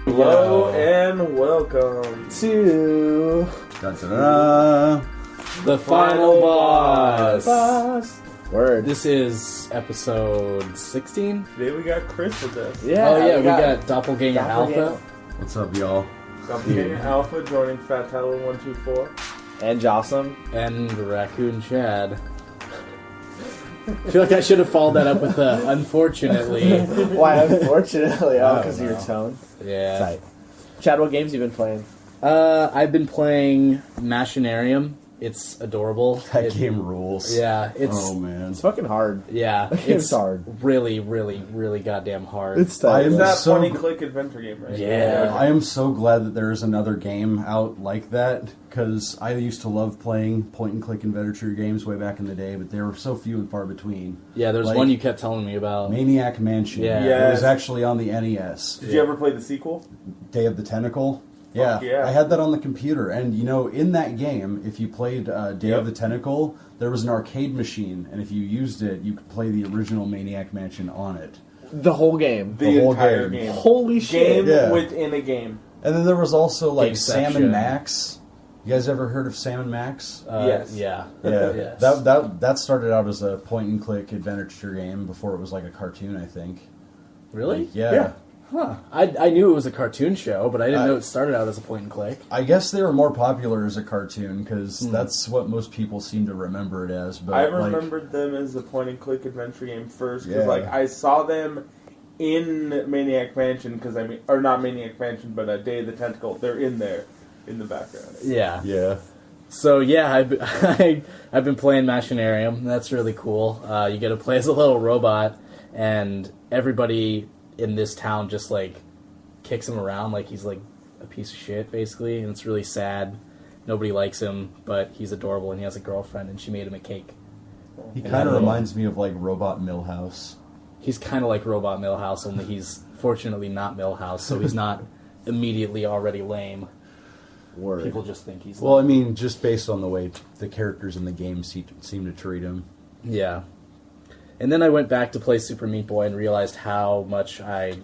Hello and welcome to the final boss. Word. This is episode 16. Today we got Chris with us. We got Doppelganger Alpha. What's up, y'all? Doppelganger Alpha joining Fat Tyler 124 and Jocelyn and Raccoon Chad. I feel like I should have followed that up with unfortunately. Why unfortunately? Oh, because of your tone. Yeah. Tight. Chad, what games you been playing? I've been playing Machinarium. It's adorable. That game rules. Yeah, oh man, it's fucking hard. Yeah, it's hard. Really, really, really goddamn hard. It's tough. Is that point-and-click adventure game, right? Yeah. I am so glad that there is another game out like that, because I used to love playing point-and-click adventure games way back in the day, but they were so few and far between. Yeah, there's one you kept telling me about. Maniac Mansion. Yeah. It was actually on the NES. Did you ever play the sequel? Day of the Tentacle. Yeah, I had that on the computer, and in that game, if you played Day of the Tentacle, there was an arcade machine, and if you used it, you could play the original Maniac Mansion on it. The whole game. The whole entire game. Holy shit. Game within a game. And then there was also like Gameception. Sam and Max. You guys ever heard of Sam and Max? Yes. Yeah. Yeah, Yes. that started out as a point-and-click adventure game before it was like a cartoon, I think. Really? Like, yeah. Yeah. Huh. I knew it was a cartoon show, but I didn't know it started out as a point and click. I guess they were more popular as a cartoon because that's what most people seem to remember it as. But I remembered them as a point-and-click adventure game first because Yeah. I saw them in Maniac Mansion or not Maniac Mansion, but Day of the Tentacle. They're in there in the background. Yeah. Yeah. So yeah, I've been playing Machinarium. That's really cool. You get to play as a little robot, and everybody in this town just like kicks him around like he's like a piece of shit, basically, and it's really sad. Nobody likes him, but he's adorable, and he has a girlfriend, and she made him a cake. He kind of reminds me of like Robot Millhouse. He's kind of like Robot Millhouse, only he's fortunately not Millhouse, so he's not immediately already lame. Word. People just think he's Well, I lame. mean, just based on the way the characters in the game seem to treat him. Yeah. And then I went back to play Super Meat Boy and realized how much I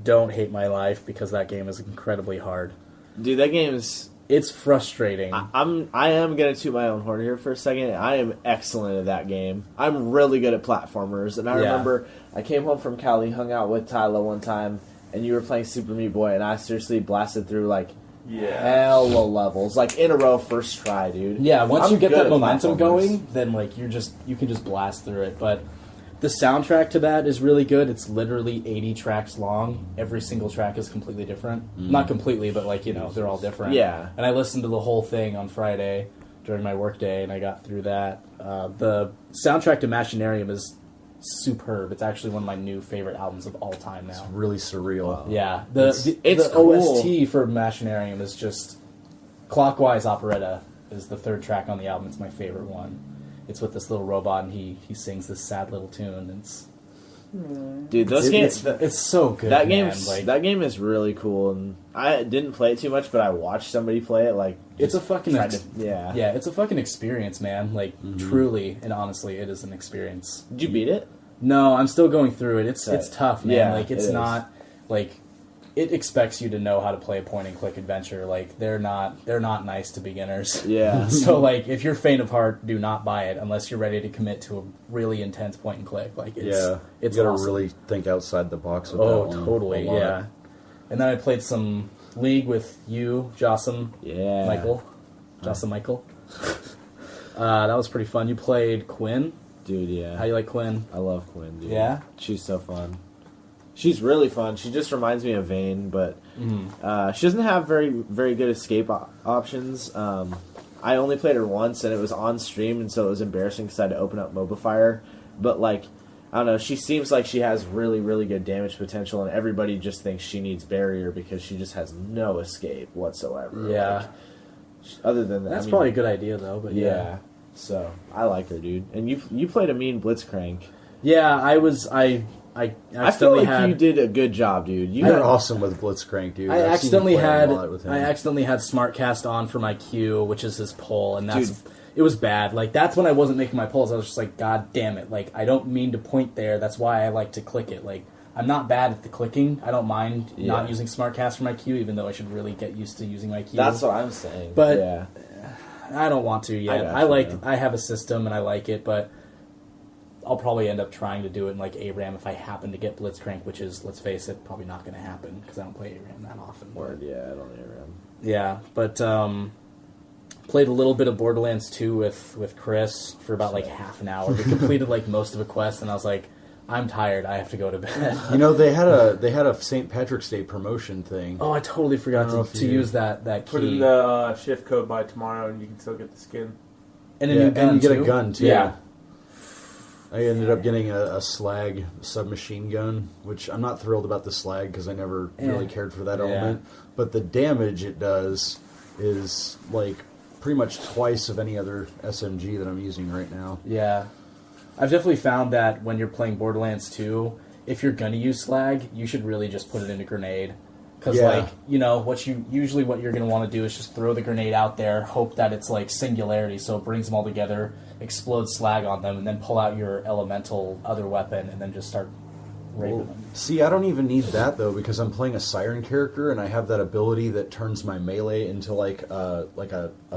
don't hate my life because that game is incredibly hard. Dude, that game is... It's frustrating. I am going to toot my own horn here for a second. I am excellent at that game. I'm really good at platformers. And I remember I came home from Cali, hung out with Tyler one time, and you were playing Super Meat Boy, and I seriously blasted through like hella levels, like in a row, first try, dude. Yeah, once you get that momentum platformers. going, then like you can just blast through it. But the soundtrack to that is really good. It's literally 80 tracks long. Every single track is completely different. Not completely, but like, they're all different. Yeah. And I listened to the whole thing on Friday during my work day, and I got through that. The soundtrack to Machinarium is superb. It's actually one of my new favorite albums of all time now. It's really surreal. Yeah, It's the cool. OST for Machinarium is just Clockwise Operetta is the third track on the album. It's my favorite one. It's with this little robot, and he sings this sad little tune. And it's Dude, those games... it's so good. That man. that game is really cool, and I didn't play it too much, but I watched somebody play it. Like, it's a fucking yeah. It's a fucking experience, man. Like truly and honestly, it is an experience. Did you beat it? No, I'm still going through it. It's tough, man. Yeah, like it's it is. not like it expects you to know how to play a point and click adventure. Like they're not nice to beginners. Yeah. So like if you're faint of heart, do not buy it unless you're ready to commit to a really intense point and click. Like it's you gotta awesome. really think outside the box with Oh, that one. totally, a lot. yeah. And then I played some League with you, Jossam, Yeah. Michael. That was pretty fun. You played Quinn. Dude, yeah. How you like Quinn? I love Quinn, dude. Yeah? She's so fun. She's really fun. She just reminds me of Vayne, but she doesn't have very, very good escape options. I only played her once, and it was on stream, and so it was embarrassing because I had to open up Mobifier. But, like, I don't know, she seems like she has really, really good damage potential, and everybody just thinks she needs barrier because she just has no escape whatsoever. Yeah. Like, other than that, That's probably a good idea, though. But yeah. So I like her, dude. And you played a mean Blitzcrank. Yeah, I I feel accidentally like you did a good job, dude. You're awesome with Blitzcrank, dude. I I've seen you accidentally play a had lot with him. Smartcast on for my Q, which is his pull, and Dude. it was bad. Like that's when I wasn't making my pulls. I was just like, God damn it! Like I don't mean to point there. That's why I like to click it. Like I'm not bad at the clicking. I don't mind Yeah. not using SmartCast for my queue, even though I should really get used to using my queue. That's what I'm saying. But- yeah. I don't want to yet. got I you, like. man. I have a system and I like it, but I'll probably end up trying to do it in like ARAM if I happen to get Blitzcrank, which is, let's face it, probably not going to happen because I don't play ARAM that often. Word, yeah, I don't hear him. Yeah, but played a little bit of Borderlands 2 with Chris for about like half an hour. We completed like most of a quest, and I was like, I'm tired. I have to go to bed. You know, they had a St. Patrick's Day promotion thing. Oh, I totally forgot I don't know to if you- use that key. Put in the shift code by tomorrow, and you can still get the skin. and a Yeah, new gun and you get too. a gun too. Yeah. I ended up getting a slag submachine gun, which I'm not thrilled about the slag because I never really cared for that Yeah. element. But the damage it does is like pretty much twice of any other SMG that I'm using right now. Yeah. I've definitely found that when you're playing Borderlands 2, if you're gonna use slag, you should really just put it in a grenade. Because, Yeah. like, you know, what you're gonna want to do is just throw the grenade out there, hope that it's like singularity, so it brings them all together, explode slag on them, and then pull out your elemental other weapon, and then just start raping them. See, I don't even need that though because I'm playing a siren character and I have that ability that turns my melee into like a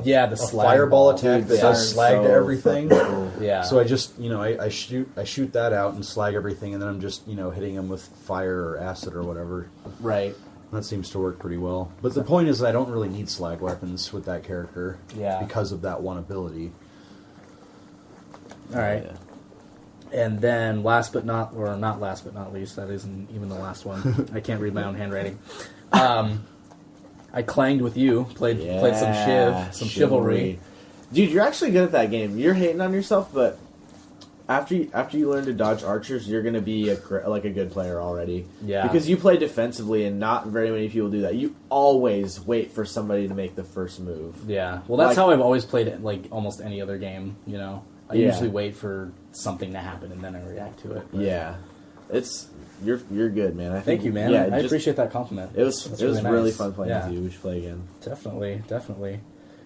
Yeah, the a slag fireball ball. attack that Yeah. does slag to everything. Yeah. So I just I shoot that out and slag everything, and then I'm just hitting them with fire or acid or whatever. Right. That seems to work pretty well. But the point is, I don't really need slag weapons with that character. Yeah. Because of that one ability. All right. Yeah. And then not last but not least, that isn't even the last one. I can't read my own handwriting. I clanged with you, played some some chivalry. Dude, you're actually good at that game. You're hating on yourself, but after you learn to dodge archers, you're gonna be a good player already. Yeah. Because you play defensively, and not very many people do that. You always wait for somebody to make the first move. Yeah. Well, that's Like- how I've always played it, like almost any other game, you know. I Yeah. usually wait for something to happen and then I react to it. But Yeah, you're good, man. I think, Thank you, man. Yeah, I just- appreciate that compliment. It was That's really nice. fun playing Yeah. with you. We should play again. Definitely.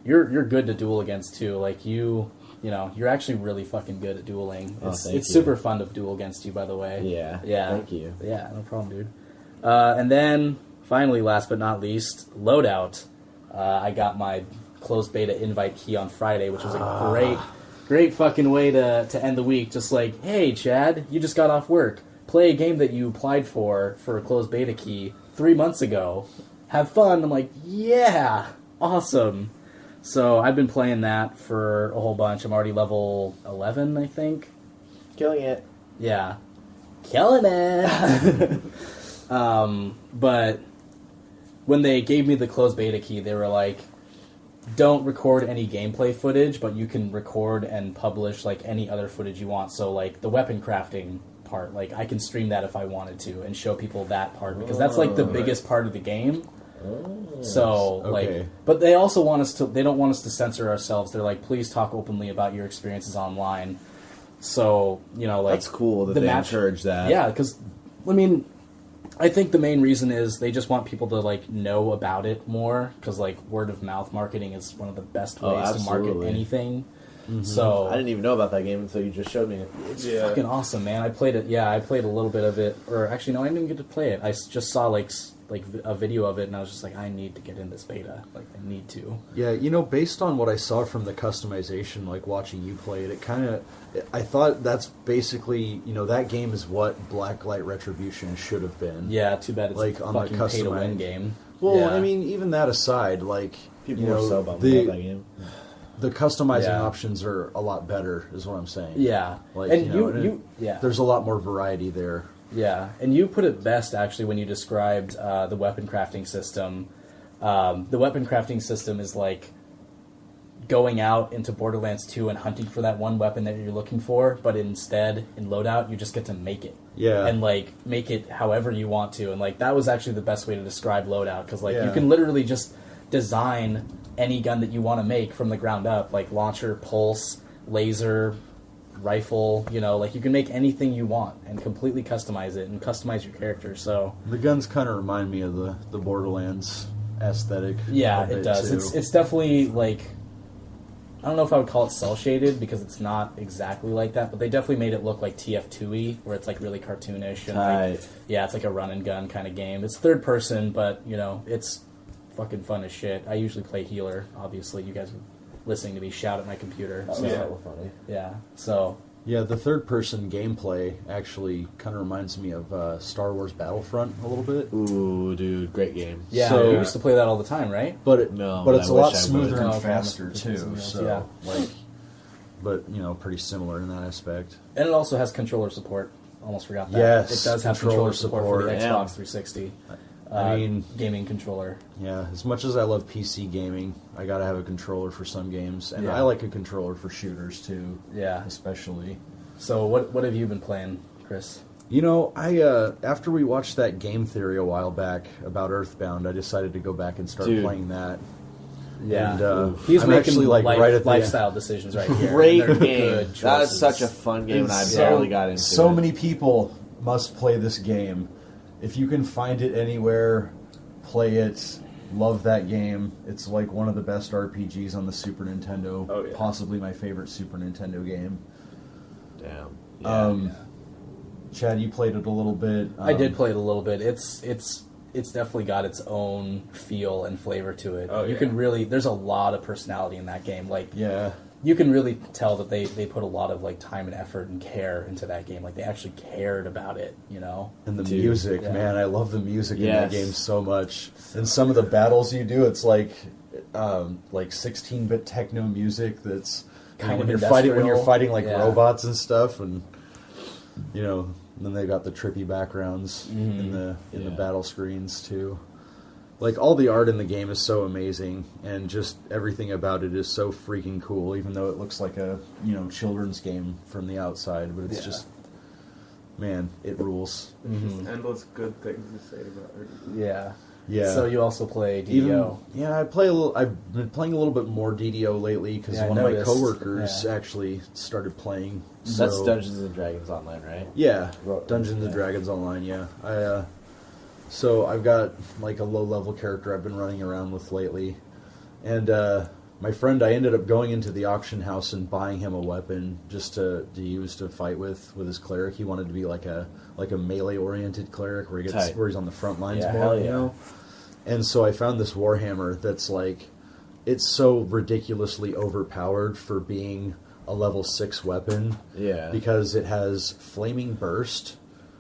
You're good to duel against too. Like you know, you're actually really fucking good at dueling. Oh, It's thank you. super fun to duel against you, by the way. Yeah. Yeah. Thank you. Yeah, no problem, dude. And then finally, last but not least, Loadout. I got my closed beta invite key on Friday, which was a great fucking way to end the week. Just like, hey, Chad, you just got off work. Play a game that you applied for a closed beta key 3 months ago. Have fun. I'm like, yeah, awesome. So I've been playing that for a whole bunch. I'm already level 11, I think. Killing it. Yeah. Killing it! But when they gave me the closed beta key, they were like, don't record any gameplay footage, but you can record and publish like any other footage you want. So like the weapon crafting part, like I can stream that if I wanted to and show people that part because that's like the biggest part of the game. So like, Okay. but they also want us to. They don't want us to censor ourselves. They're like, please talk openly about your experiences online. So like That's cool that the they match- encourage that. Yeah, because I mean, I think the main reason is they just want people to like know about it more because like word of mouth marketing is one of the best Oh, ways to market absolutely. anything. So I didn't even know about that game until you just showed me it. it's fucking awesome, man. I played it. Yeah, I played a little bit of it, or actually, no, I didn't even get to play it. I just saw like a video of it, and I was just like, I need to get in this beta. Like, I need to. Yeah, based on what I saw from the customization, like watching you play it, I thought that's basically, that game is what Blacklight Retribution should have been. Yeah, too bad it's Like, a on the fucking pay to win customized- game. Well, Yeah. I mean, even that aside, like, People were so bummed about that game. the customizing Yeah. options are a lot better, is what I'm saying. Yeah, Like, and and yeah. there's a lot more variety there. Yeah, and you put it best actually when you described the weapon crafting system. The weapon crafting system is like going out into Borderlands 2 and hunting for that one weapon that you're looking for, but instead in Loadout you just get to make it. Yeah. And like make it however you want to, and like that was actually the best way to describe Loadout because like you Yeah. can literally just design any gun that you want to make from the ground up, like launcher, pulse, laser, rifle, like you can make anything you want and completely customize it and customize your character. So The guns kind of remind me of the Borderlands aesthetic. yeah, of it does. too. It's definitely like I don't know if I would call it cell shaded because it's not exactly like that, but they definitely made it look like TF2E, where it's like really cartoonish and like, yeah, it's like a run and gun kind of game. It's third person, but you know, it's fucking fun as shit. I usually play healer. Obviously, you guys are listening to me shout at my computer. That So, was hella funny. yeah. So Yeah, the third-person gameplay actually kind of reminds me of Star Wars Battlefront a little bit. Ooh, dude, great game. yeah, So- you used to play that all the time, right? But No, but but it's I a lot wish I smoother would. and Oh, okay. faster Must too. be something So else, like, but you know, pretty similar in that aspect. And it also has controller support. Almost forgot that. Yes, It does have controller controller support for the support. Xbox Yeah. 360. I mean- gaming controller. Yeah, as much as I love PC gaming, I gotta have a controller for some games, and Yeah. I like a controller for shooters too, Yeah. especially. So what have you been playing, Chris? You know, I after we watched that Game Theory a while back about Earthbound, I decided to go back and start Dude. playing that. Yeah, And, he's I'm making actually, like, right at the lifestyle decisions right here. Great and they're game. good That is choices. such a fun game, and I So- barely got into so it. many people must play this game. If you can find it anywhere, play it. Love that game. It's like one of the best RPGs on the Super Nintendo. Oh, yeah. Possibly my favorite Super Nintendo game. Damn. Chad, you played it a little bit. I did play it a little bit. It's definitely got its own feel and flavor to it. Oh, You yeah. can really there's a lot of personality in that game. Like Yeah. you can really tell that they put a lot of like time and effort and care into that game. Like they actually cared about it, you know. And the Dude, music, yeah. man, I love the music in Yes. that game so much. And some of the battles you do, it's like 16-bit techno music that's Kind when of you're fighting industrial. like Yeah. robots and stuff, and you know, then they got the trippy backgrounds Mm-hmm. in the Yeah. battle screens too. Like all the art in the game is so amazing, and just everything about it is so freaking cool. Even though it looks like a children's game from the outside, but it's Yeah. just, man, it rules. Just endless good things to say about her. Yeah. Yeah. So you also play DDO. Even yeah, I've been playing a little bit more DDO lately because Yeah, I one of my noticed. coworkers Yeah. actually started playing. That's so- Dungeons and Dragons Online, right? Yeah, Ro- Dungeons and yeah. Dragons Online. Yeah, so I've got like a low level character I've been running around with lately, and my friend, I ended up going into the auction house and buying him a weapon just to use to fight with his cleric. He wanted to be like a melee oriented cleric where Tight. where he's on the front lines Yeah, more. hell You yeah. know. And so I found this Warhammer that's like, it's so ridiculously overpowered for being a level 6 weapon. Yeah. Because it has Flaming Burst,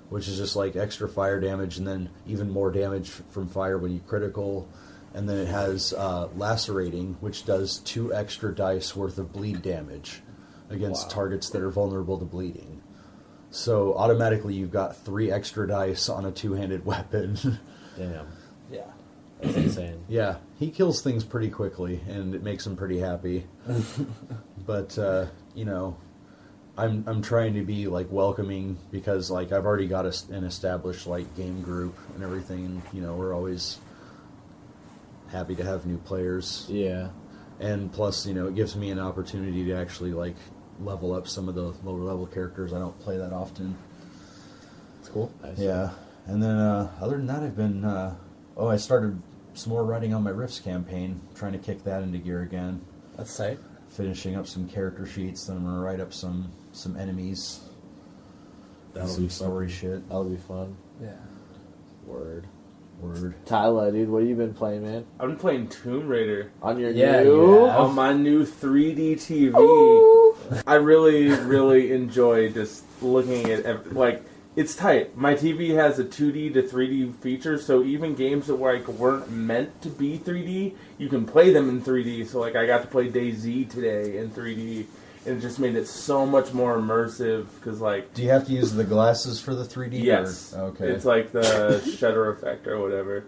which is just like extra fire damage and then even more damage from fire when you critical. And then it has Lacerating, which does 2 extra dice worth of bleed damage against Wow. targets that are vulnerable to bleeding. So automatically you've got 3 extra dice on a 2-handed weapon. Damn. Yeah. That's insane. Yeah, he kills things pretty quickly, and it makes him pretty happy. But you know, I'm trying to be like welcoming because like I've already got an established like game group and everything. And, you know, we're always happy to have new players, Yeah. and plus, you know, it gives me an opportunity to actually like level up some of the lower level characters. I don't play that often. It's cool. Nice. Yeah, and then other than that, I've been I started some more writing on my Rifts campaign, trying to kick that into gear again. That's tight. Finishing up some character sheets, then I'm gonna write up some enemies. That'll some be story fun. shit. That'll be fun. Yeah. Word. Word. Tyler, dude, what have you been playing, man? I've been playing Tomb Raider On your Yeah, new... yeah. on my new 3D TV. I really, really enjoy just looking at like it's tight. My TV has a 2D to 3D feature, so even games that weren't meant to be 3D, you can play them in 3D. So like I got to play DayZ today in 3D, and it just made it so much more immersive because like Do you have to use the glasses for the 3D? yes, Or? Okay. it's like the shutter effect or whatever.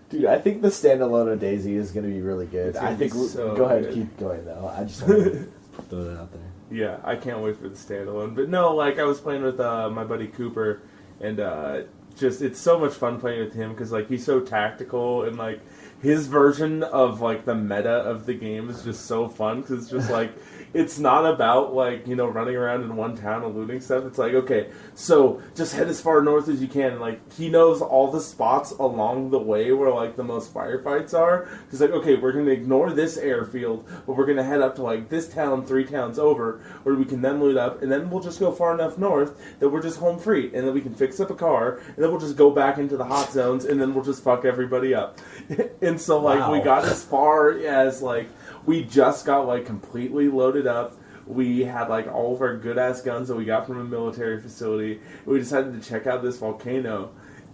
Dude, I think the standalone of DayZ is going to be really good. It's gonna I think be so go ahead, good. keep going though. I just want to throw that out there. Yeah, I can't wait for the standalone. But no, like I was playing with my buddy Cooper, and just it's so much fun playing with him because like he's so tactical and like his version of like the meta of the game is just so fun because it's just like it's not about like running around in one town and looting stuff. It's like, okay, so just head as far north as you can. And, like he knows all the spots along the way where like the most firefights are. He's like, okay, we're gonna ignore this airfield, but we're gonna head up to like this town 3 towns over where we can then loot up, and then we'll just go far enough north that we're just home free, and then we can fix up a car, and then we'll just go back into the hot zones, and then we'll just fuck everybody up. And so like Wow. we got as far as like we just got like completely loaded up. We had like all of our good ass guns that we got from a military facility. We decided to check out this volcano.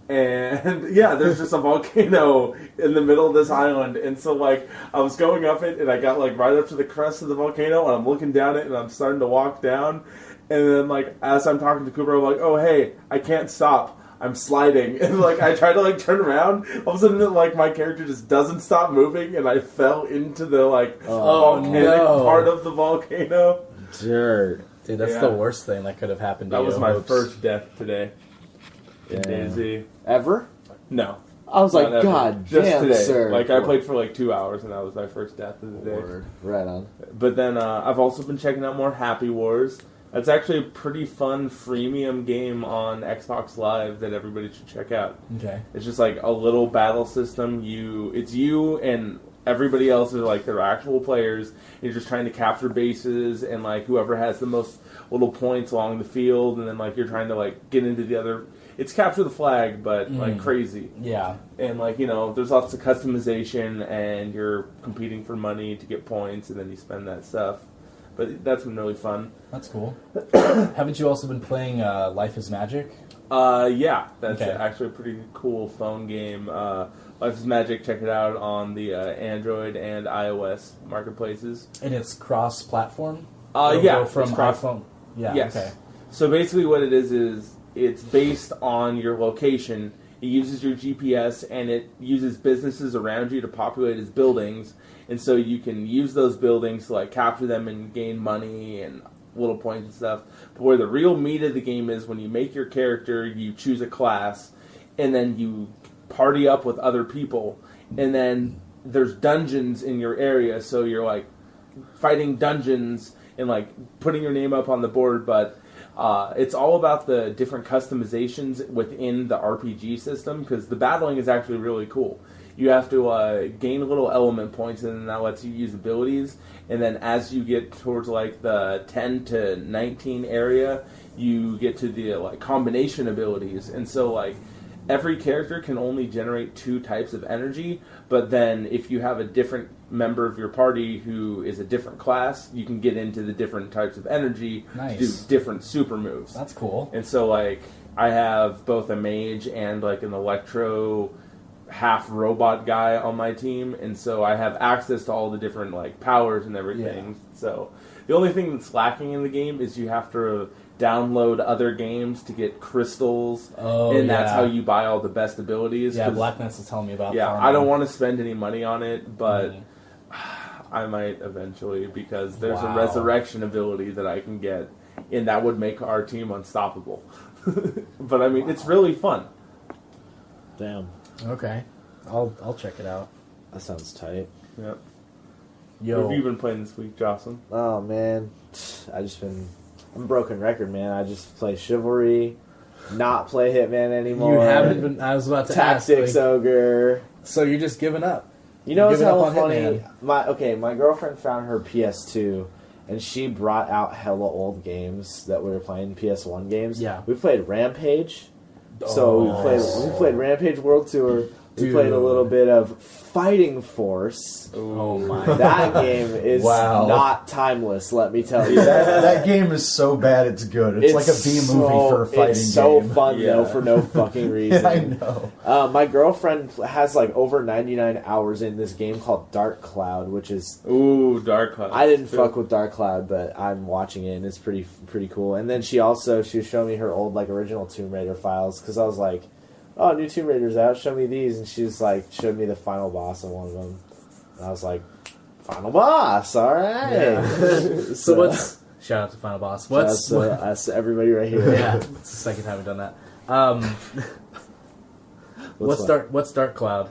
And yeah, there's just a volcano in the middle of this island. And so like I was going up it and I got like right up to the crest of the volcano and I'm looking down it and I'm starting to walk down. And then like as I'm talking to Cooper, I'm like, oh hey, I can't stop. I'm sliding, and like I try to like turn around. All of a sudden, like my character just doesn't stop moving, and I fell into the like volcanic no. part of the volcano. Dirt. Dude, that's Yeah. the worst thing that could have happened to That you. was my Oops. first death today in Yeah. DayZ. Ever? No, I was not like, ever. God just damn, today. sir. Like I played for like 2 hours, and that was my first death of the day. Word. Right on. But then I've also been checking out more Happy Wars. That's actually a pretty fun freemium game on Xbox Live that everybody should check out. Okay. It's just like a little battle system. It's you and everybody else are like their actual players. You're just trying to capture bases and like whoever has the most little points along the field, and then like you're trying to like get into the other. It's capture the flag, but like crazy. Yeah. And like there's lots of customization, and you're competing for money to get points, and then you spend that stuff. But that's been really fun. That's cool. Haven't you also been playing Life is Magic? Yeah, that's Okay. actually a pretty cool phone game. Life is Magic, check it out on the Android and iOS marketplaces. And it's cross-platform? Yeah, From it's cross- iPhone? Yeah, Yes. okay. So basically what it is it's based on your location. It uses your GPS, and it uses businesses around you to populate its buildings. And so you can use those buildings to like capture them and gain money and little points and stuff. But where the real meat of the game is when you make your character, you choose a class, and then you party up with other people. And then there's dungeons in your area, so you're like fighting dungeons and like putting your name up on the board, but it's all about the different customizations within the RPG system, because the battling is actually really cool. You have to gain little element points, and then that lets you use abilities. And then as you get towards like the 10 to 19 area, you get to the like combination abilities. And so like every character can only generate 2 types of energy, but then if you have a different member of your party who is a different class, you can get into the different types of energy to do Nice. different super moves. That's cool. And so like I have both a mage and like an electro half robot guy on my team, and so I have access to all the different like powers and everything. So the only thing that's lacking in the game is you have to download other games to get crystals, and that's yeah. how you buy all the best abilities. Yeah, 'cause- Black Knights was telling me about yeah, farming. I don't want to spend any money on it, but Mhm. I might eventually, because there's Wow. a resurrection ability that I can get, and that would make our team unstoppable. But I mean, it's really fun. Damn. Okay. I'll check it out. That sounds tight. Yep. Yo. What have you been playing this week, Jocelyn? Oh, man. I'm a broken record, man. I just play Chivalry, not play Hitman anymore. You haven't been... I was about to Tactics ask. Like, Ogre. so you're just giving up? You know what's Giving up hella on funny? Hitman. My girlfriend found her PS2, and she brought out hella old games that we were playing, PS1 games. Yeah. We played Rampage. So we played Rampage World Tour. We Dude. played a little bit of Fighting Force. Oh my... That game is Wow. not timeless, let me tell you. That game is so bad it's good. It's like a B movie for a fighting It's so game. fun, though, Yeah. for no fucking reason. I know. My girlfriend has like over 99 hours in this game called Dark Cloud, which is... Ooh, Dark Cloud. I didn't fuck with Dark Cloud, but I'm watching it, and it's pretty cool. And then she was showing me her old like original Tomb Raider files, because I was like, oh, new Tomb Raider's out, show me these. And she's like, showed me the final boss of one of them. And I was like, final boss, alright. Yeah. So what's... Shout out to Final Boss. What's... That's everybody right here. yeah, it's the second time we've done that. What's Dark Cloud?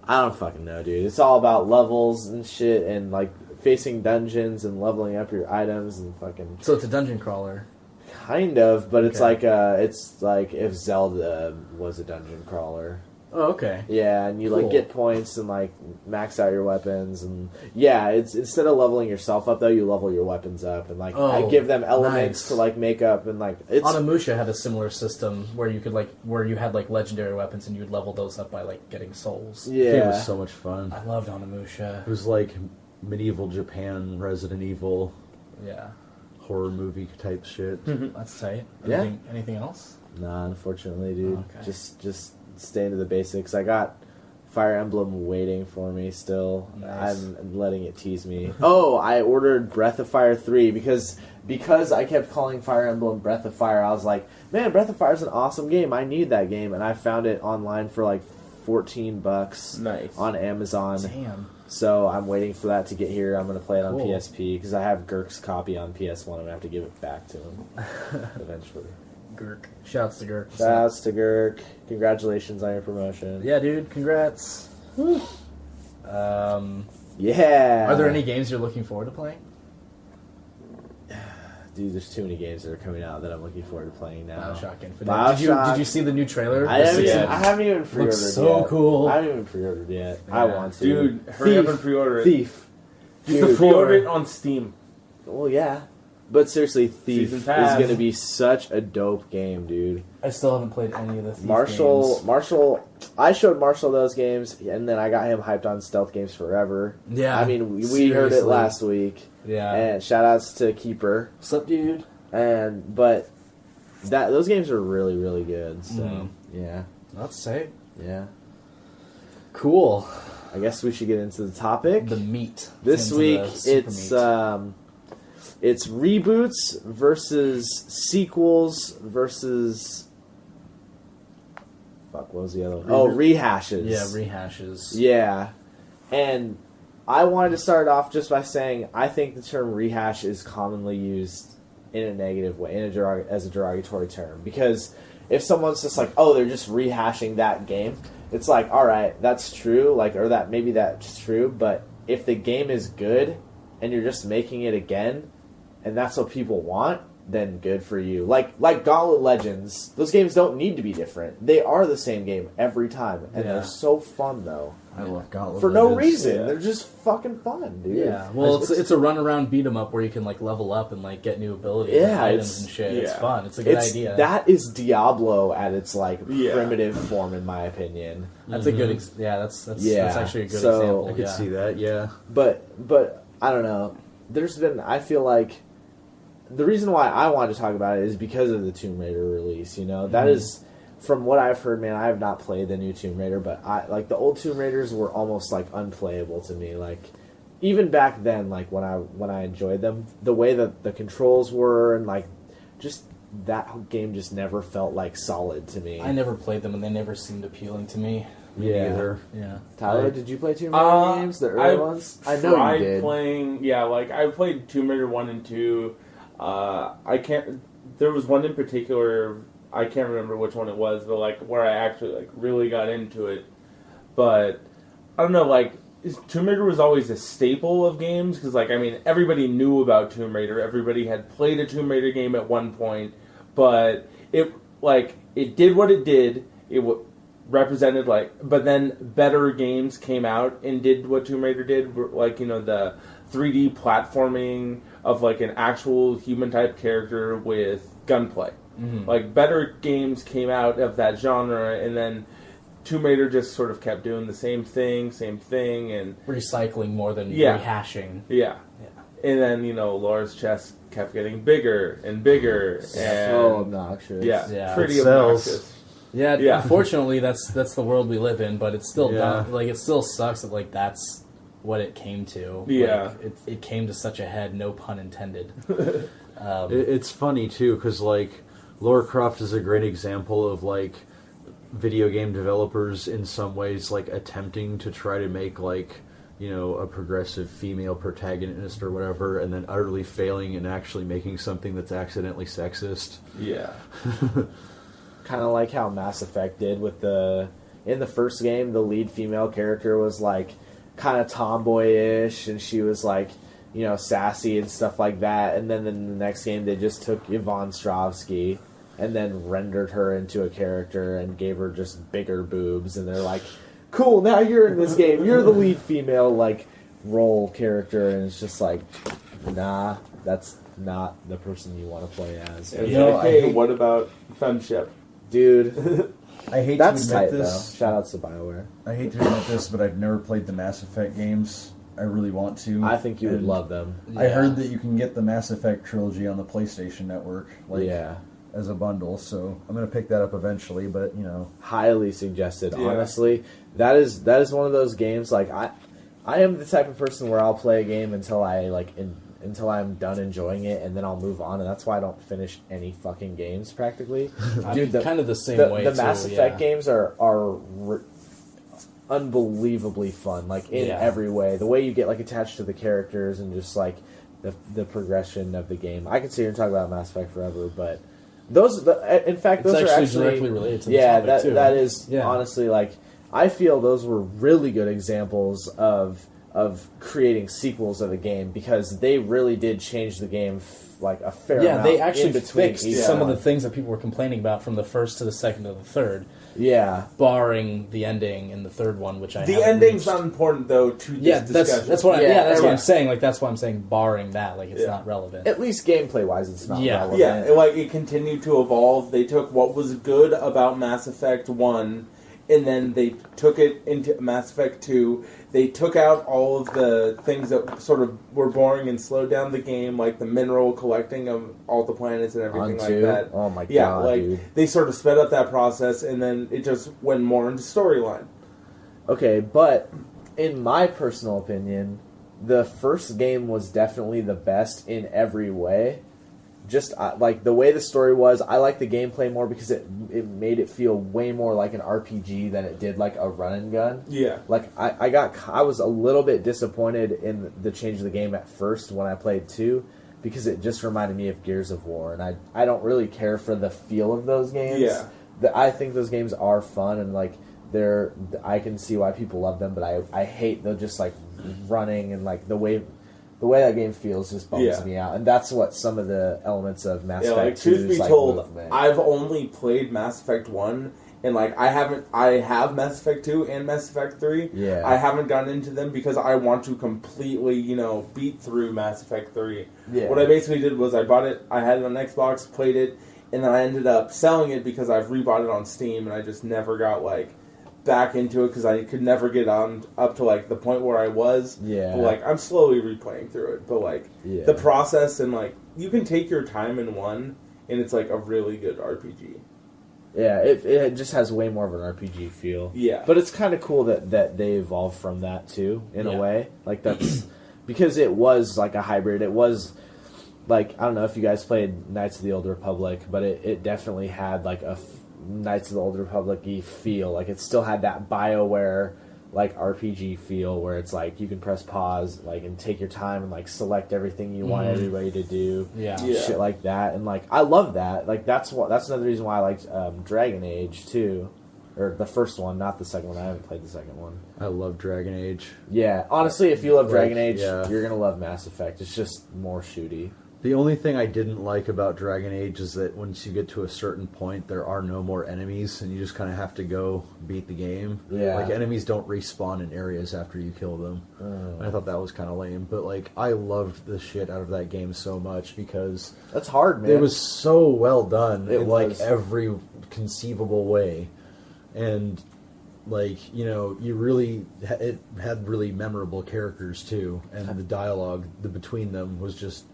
I don't fucking know, dude. It's all about levels and shit, and like facing dungeons and leveling up your items and fucking. So it's a dungeon crawler. Kind of, but it's Okay. it's like if Zelda was a dungeon crawler. Oh, okay. Yeah, and you Cool. like get points and like max out your weapons, and yeah, it's instead of leveling yourself up though, you level your weapons up, and like I Oh, give them elements nice. to like make up, and like it's Onimusha had a similar system where you could where you had like legendary weapons and you'd level those up by like getting souls. The game yeah. was so much fun. I loved Onimusha. It was like medieval Japan, Resident Evil, Yeah, horror movie type shit. that's tight. Yeah. Anything else? Nah, unfortunately, dude. Okay. Just stay into the basics. I got Fire Emblem waiting for me still. Nice. I'm letting it tease me. Oh, I ordered Breath of Fire 3 because I kept calling Fire Emblem Breath of Fire. I was like, man, Breath of Fire is an awesome game. I need that game, and I found it online for like $14 Nice. on Amazon. Damn. So I'm waiting for that to get here. I'm going to play it on Cool. PSP because I have Girk's copy on PS1. I'm going to have to give it back to him eventually. Gurk. Shouts to Gurk. Shouts to Girk. Congratulations on your promotion. Yeah, dude. Congrats. Yeah. Yeah. Are there any games you're looking forward to playing? Dude, there's too many games that are coming out that I'm looking forward to playing now. Bioshock Infinite. Bioshock. Did you see the new trailer? I The haven't, six- even, I haven't even pre-ordered so yet. cool. I haven't even pre-ordered yet. I Yeah. want to. Dude, hurry up and pre-order it. Thief. You Dude. can pre-order it on Steam. Well, yeah. But seriously, Thief Season is pass. going to be such a dope game, dude. I still haven't played any of the Thief Marshall, games. I showed Marshall those games, and then I got him hyped on Stealth Games Forever. Yeah. I mean, we heard it seriously. last week. Yeah. And shout outs to Keeper. What's up, dude? But those games are really, really good. So Mhm. yeah. Let's say. Yeah. Cool. I guess we should get into the topic. The meat. This Into week the super it's reboots versus sequels versus fuck, what was the other one? Oh, rehashes. Yeah, rehashes. Yeah. And I wanted to start off just by saying I think the term rehash is commonly used in a negative way, as a derogatory term. Because if someone's just like, oh, they're just rehashing that game, it's like, all right, that's true, like, or that maybe that's true, but if the game is good and you're just making it again, and that's what people want, then good for you. Like Gauntlet Legends, those games don't need to be different. They are the same game every time, and Yeah. they're so fun though. I love Gauntlet For no Legends. reason, Yeah. they're just fucking fun, dude. Yeah, well, it's a run around beat 'em up where you can like level up and like get new abilities, and Yeah, items it's- and shit. It's yeah. fun. It's a good It's idea. that is Diablo at its like Yeah. primitive form, in my opinion. That's a good. That's Yeah, that's actually a good so- example. I could yeah. see that, yeah. But I don't know. There's been, I feel like the reason why I wanted to talk about it is because of the Tomb Raider release. You know, that is from what I've heard. Man, I have not played the new Tomb Raider, but I like the old Tomb Raiders were almost like unplayable to me. Like even back then, like when I enjoyed them, the way that the controls were and like just that game just never felt like solid to me. I never played them, and they never seemed appealing to me. Me neither. Yeah. Tyler, did you play Tomb Raider games, the early ones? I know you tried did. playing. Yeah, like I played Tomb Raider 1 and 2. I can't. There was one in particular. I can't remember which one it was, but like where I actually like really got into it. But I don't know. Like Tomb Raider was always a staple of games because, like, I mean, everybody knew about Tomb Raider. Everybody had played a Tomb Raider game at one point, but it did what it did. It represented but then better games came out and did what Tomb Raider did, like, you know, the 3D platforming of like an actual human type character with gunplay. Mm-hmm. Like better games came out of that genre, and then Tomb Raider just sort of kept doing the same thing, and Recycling more than Yeah. rehashing. yeah. Yeah. And then, you know, Laura's chest kept getting bigger and bigger, and So obnoxious. yeah, pretty It sells. obnoxious. Yeah, Yeah. unfortunately, that's the world we live in. But it's still Yeah. not, like it still sucks that like that's what it came to. Yeah. Like, it came to such a head. No pun intended. It's funny too because like Lara Croft is a great example of like video game developers in some ways like attempting to try to make like, you know, a progressive female protagonist or whatever, and then utterly failing and actually making something that's accidentally sexist. Yeah. Kind of like how Mass Effect did with the in the first game, the lead female character was like kind of tomboyish, and she was like, you know, sassy and stuff like that. And then in the next game, they just took Yvonne Stravsky and then rendered her into a character and gave her just bigger boobs. And they're like, cool, now you're in this game. You're the lead female, like, role character. And it's just like, nah, that's not the person you want to play as. It's You know, like, I hey, hate- what about femship? Dude, I hate that's to admit tight, this. though. Shout out to BioWare. I hate to admit this, but I've never played the Mass Effect games. I really want to. I think you would And love them. I heard that you can get the Mass Effect trilogy on the PlayStation Network, like Yeah. as a bundle. So I'm gonna pick that up eventually. But you know, Highly suggested. Yeah. Honestly, that is one of those games. Like I am the type of person where I'll play a game until until I'm done enjoying it, and then I'll move on. And that's why I don't finish any fucking games practically. Dude, kind of the same way. the too, Mass Effect yeah. games are unbelievably fun, like in Yeah. every way. The way you get like attached to the characters and just like the progression of the game. I could sit here and talk about Mass Effect forever, but in fact, It's those are actually actually directly related to the yeah, topic, that too. that is Yeah. honestly like I feel those were really good examples of creating sequels of a game because they really did change the game like a fair Yeah, amount. they actually in between fixed each some of one. the things that people were complaining about from the first to the second to the third, Yeah, barring the ending in the third one, which I The haven't ending's reached. not important though to this Yeah, discussion. that's what Yeah, that's what yeah. I'm saying. Like that's why I'm saying barring that, like it's Yeah. not relevant. at least gameplay wise, it's not Yeah. relevant. Yeah, like it continued to evolve. They took what was good about Mass Effect 1 and then they took it into Mass Effect 2. They took out all of the things that sort of were boring and slowed down the game, like the mineral collecting of all the planets and everything On like two? that. Oh my Yeah, god, like dude. they sort of sped up that process and then it just went more into storyline. Okay, but in my personal opinion, the first game was definitely the best in every way. Just like the way the story was, I like the gameplay more because it made it feel way more like an RPG than it did like a run and gun. Yeah. Like I was a little bit disappointed in the change of the game at first when I played 2 because it just reminded me of Gears of War, and I don't really care for the feel of those games. Yeah. I think those games are fun and like I can see why people love them, but I hate the just like running and like the way that game feels just bums Yeah. me out, and that's what some of the elements of Mass Yeah, Effect like 2 truth be is like told, with me. I've only played Mass Effect 1 and like I have Mass Effect 2 and Mass Effect 3. Yeah. I haven't gotten into them because I want to completely, beat through Mass Effect 3. Yeah. What I basically did was I bought it, I had it on Xbox, played it, and then I ended up selling it because I've rebought it on Steam and I just never got like back into it because I could never get on up to like the point where I was. Yeah. But, like I'm slowly replaying through it, but like Yeah. the process and like you can take your time in one, and it's like a really good RPG. Yeah, it just has way more of an RPG feel. Yeah. But it's kind of cool that they evolved from that too, in Yeah. a way. Like that's because it was like a hybrid. It was like I don't know if you guys played Knights of the Old Republic, but it definitely had like a Knights of the Old Republic-y feel. Like it still had that BioWare like RPG feel where it's like you can press pause like and take your time and like select everything you want everybody to do. Yeah. Yeah. Shit like that, and like I love that. Like that's another reason why I liked Dragon Age too, or the first one, not the second one. I haven't played the second one. I love Dragon Age. Yeah, honestly, if you love Like, Dragon Age, yeah. you're gonna love Mass Effect. It's just more shooty. The only thing I didn't like about Dragon Age is that once you get to a certain point, there are no more enemies, and you just kind of have to go beat the game. Yeah. Like, enemies don't respawn in areas after you kill them. I thought that was kind of lame, but, like, I loved the shit out of that game so much because That's hard, man. it was so well done It in, like, was. every conceivable way. And, like, you really... It had really memorable characters, too, and the dialogue between them was just,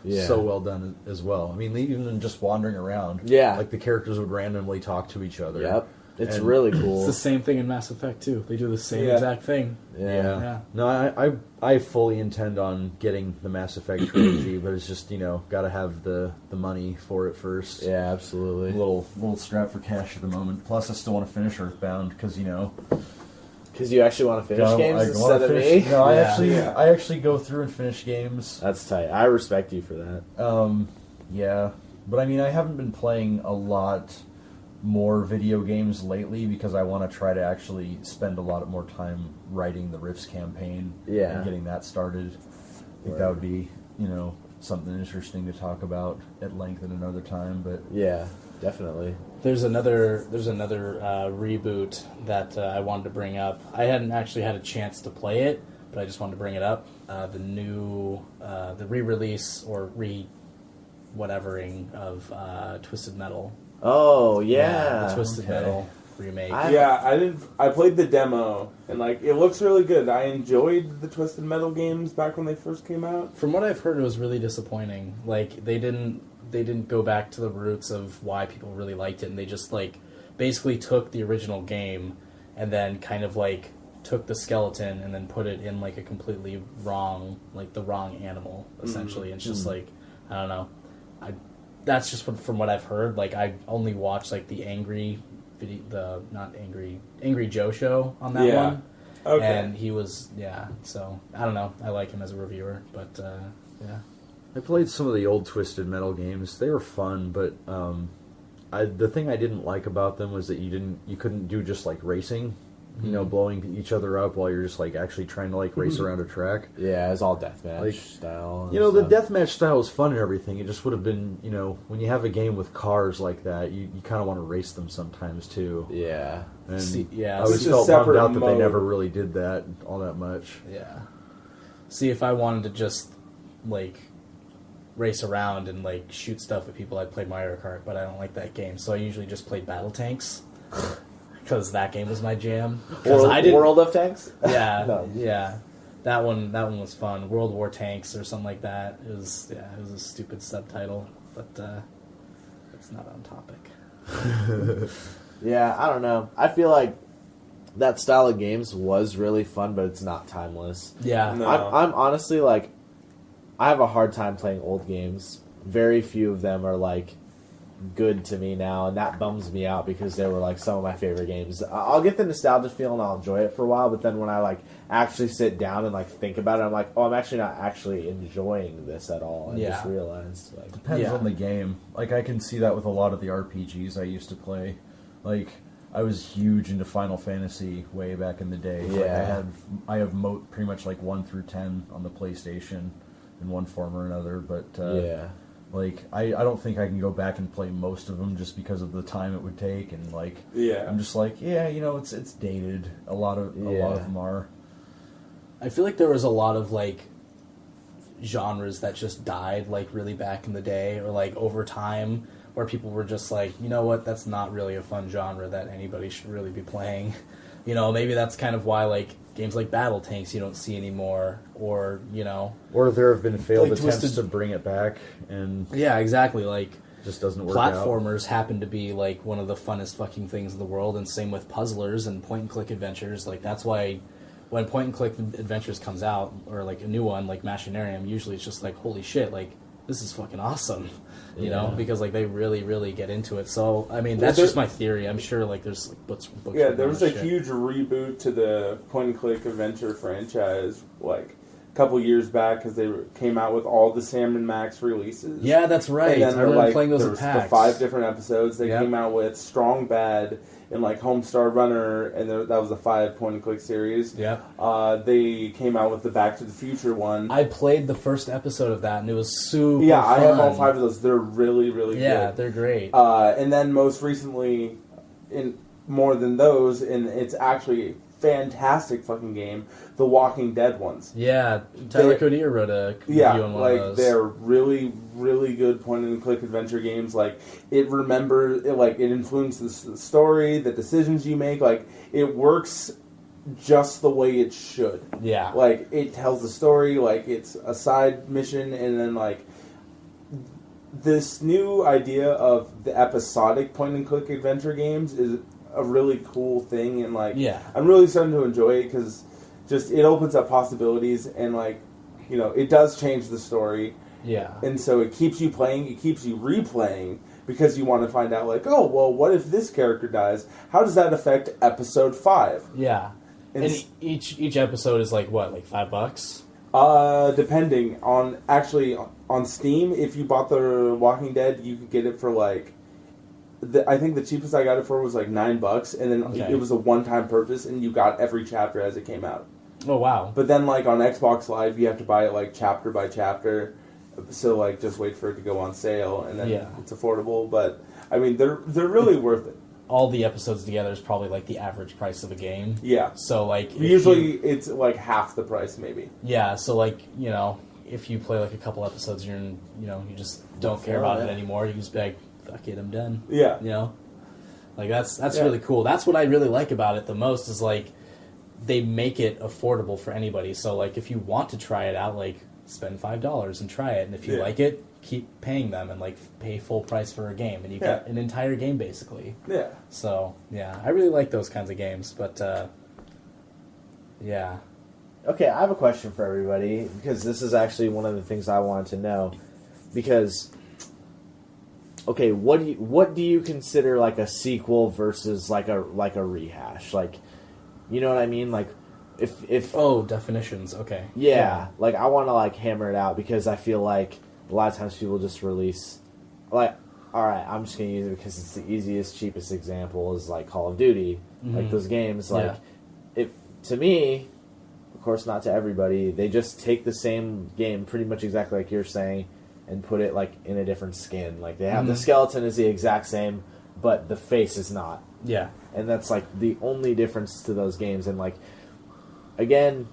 Yeah. so well done as well. I mean, even just wandering around, Yeah. like the characters would randomly talk to each other. Yep, it's And- really It's cool. the same thing in Mass Effect too. They do the same Yeah. exact thing. Yeah. Yeah. No, I fully intend on getting the Mass Effect trilogy, but it's just got to have the money for it first. Yeah, absolutely. A little strapped for cash at the moment. Plus, I still want to finish Earthbound because Because you actually want to finish games I instead wanna of finish, me. No, Yeah. I actually go through and finish games. That's tight. I respect you for that. Yeah, but I mean, I haven't been playing a lot more video games lately because I want to try to actually spend a lot more time writing the Rifts campaign Yeah. and getting that started. I think that would be, something interesting to talk about at length at another time. But Yeah, definitely. There's another reboot that I wanted to bring up. I hadn't actually had a chance to play it, but I just wanted to bring it up. The re-release or whatevering of Twisted Metal. Oh, yeah. The Twisted okay. Metal remake. I played the demo, and it looks really good. I enjoyed the Twisted Metal games back when they first came out. From what I've heard, it was really disappointing. They didn't go back to the roots of why people really liked it, and they just basically took the original game and then kind of took the skeleton and then put it in a completely wrong, the wrong animal essentially. It's just I don't know. That's just from what I've heard. I only watched the Angry Joe show on that one. Okay. And he was so I don't know. I like him as a reviewer, but yeah. I played some of the old Twisted Metal games. They were fun, but the thing I didn't like about them was that you couldn't do just racing, blowing each other up while you're just actually trying to race around a track. Yeah, it's all deathmatch style. The deathmatch style is fun and everything. It just would have been, when you have a game with cars like that, you kind of want to race them sometimes too. Yeah. And yeah, I always it's a felt bummed separate out that they mode. never really did that all that much. Yeah. See, if I wanted to just race around and shoot stuff at people, I'd play Mario Kart, but I don't like that game, so I usually just played Battle Tanks because that game was my jam. World of Tanks? Yeah, No. yeah. That one was fun. World War Tanks or something like that. It was a stupid subtitle, but it's not on topic. Yeah, I don't know. I feel like that style of games was really fun, but it's not timeless. Yeah. No. I'm honestly I have a hard time playing old games. Very few of them are good to me now, and that bums me out because they were some of my favorite games. I'll get the nostalgia feel and I'll enjoy it for a while, but then when I actually sit down and think about it, I'm I'm actually not actually enjoying this at all. I just realized Depends Yeah. on the game. I can see that with a lot of the RPGs I used to play. I was huge into Final Fantasy way back in the day. Yeah. I have pretty much 1 through 10 on the PlayStation in one form or another, but yeah. I don't think I can go back and play most of them just because of the time it would take, and I'm just it's dated. A lot of them are. I feel like there was a lot of genres that just died really back in the day or over time where people were just you know what, that's not really a fun genre that anybody should really be playing. Maybe that's kind of why games like Battle Tanks you don't see anymore, or Or there have been failed attempts Twisted- to bring it back, and yeah, exactly. it just doesn't work out. Platformers happen to be one of the funnest fucking things in the world, and same with puzzlers and point and click adventures. That's why when point and click adventures comes out, or a new one like Machinarium, usually it's just holy shit, this is fucking awesome, you know, because they really, really get into it. So I mean, that's just my theory. I'm sure there's books. Yeah, written there on was this a shit. huge reboot to the point-and-click adventure franchise, a couple years back, because they came out with all the Sam and Max releases. Yeah, that's right. And then I remember playing those there in was packs. the 5 different episodes. They Yep. came out with Strong Bad and Homestar Runner, and that was a 5 point-and-click series. Yeah. They came out with the Back to the Future one. I played the first episode of that, and it was super Yeah, fun. I have all 5 of those. They're really, really Yeah, good. they're great. And then most recently, in more than those, and it's actually a fantastic fucking game, the Walking Dead ones. Yeah, Tyler They're- Codier wrote a Yeah, review on one of those. they're really, really good point-and-click adventure games. It influences the story, the decisions you make. It works just the way it should. Yeah. It tells the story, it's a side mission, and then, this new idea of the episodic point-and-click adventure games is a really cool thing, and, Yeah. I'm really starting to enjoy it, because it opens up possibilities, and, it does change the story, Yeah. and so it keeps you playing, it keeps you replaying, because you want to find out, what if this character dies? How does that affect episode 5? Yeah. And And each episode is what, $5? Depending on, actually, on Steam, if you bought The Walking Dead, you could get it for I think the cheapest I got it for was like $9, and then Okay. it was a one-time purchase, and you got every chapter as it came out. Oh wow. But then, like on Xbox Live, you have to buy it like chapter by chapter. So like, just wait for it to go on sale, and then Yeah. it's affordable. But I mean, they're really worth it. All the episodes together is probably like the average price of a game. Yeah. So like if Usually, you- it's like half the price, maybe. yeah. So like if you play like a couple episodes, you just don't care about it anymore. You just be like, fuck it, I'm done. Yeah. Like that's Yeah. really cool. That's what I really like about it the most is like they make it affordable for anybody. So like if you want to try it out, like spend $5 and try it, and if you Yeah. like it, keep paying them and like pay full price for a game, and you Yeah. get an entire game basically. Yeah. So yeah, I really like those kinds of games. But yeah, Okay, I have a question for everybody because this is actually one of the things I wanted to know. Because, okay, what do you consider like a sequel versus like a rehash? Like, you know what I mean? Like, if definitions. Okay. yeah, like I want to like hammer it out because I feel like a lot of times people just release like, all right, I'm just gonna use it because it's the easiest, cheapest example is like Call of Duty, like those games. Like, to me, of course, not to everybody. They just take the same game, pretty much exactly like you're saying, and put it like in a different skin. Like they have the skeleton is the exact same, but the face is not. Yeah. And that's like the only difference to those games. And like, again,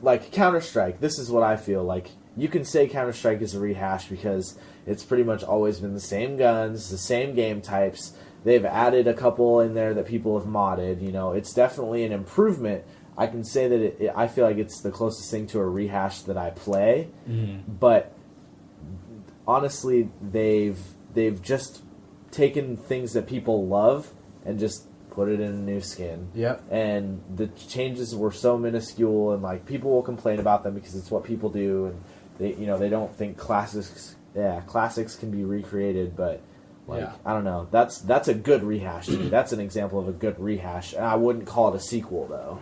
like Counter-Strike, this is what I feel like. You can say Counter-Strike is a rehash because it's pretty much always been the same guns, the same game types. They've added a couple in there that people have modded. It's definitely an improvement. I can say that I feel like it's the closest thing to a rehash that I play. But honestly, they've just taken things that people love and just put it in a new skin. Yep. And the changes were so minuscule, and like people will complain about them because it's what people do, and they don't think classics can be recreated, but like Yeah. I don't know. That's a good rehash to me. That's an example of a good rehash, and I wouldn't call it a sequel though.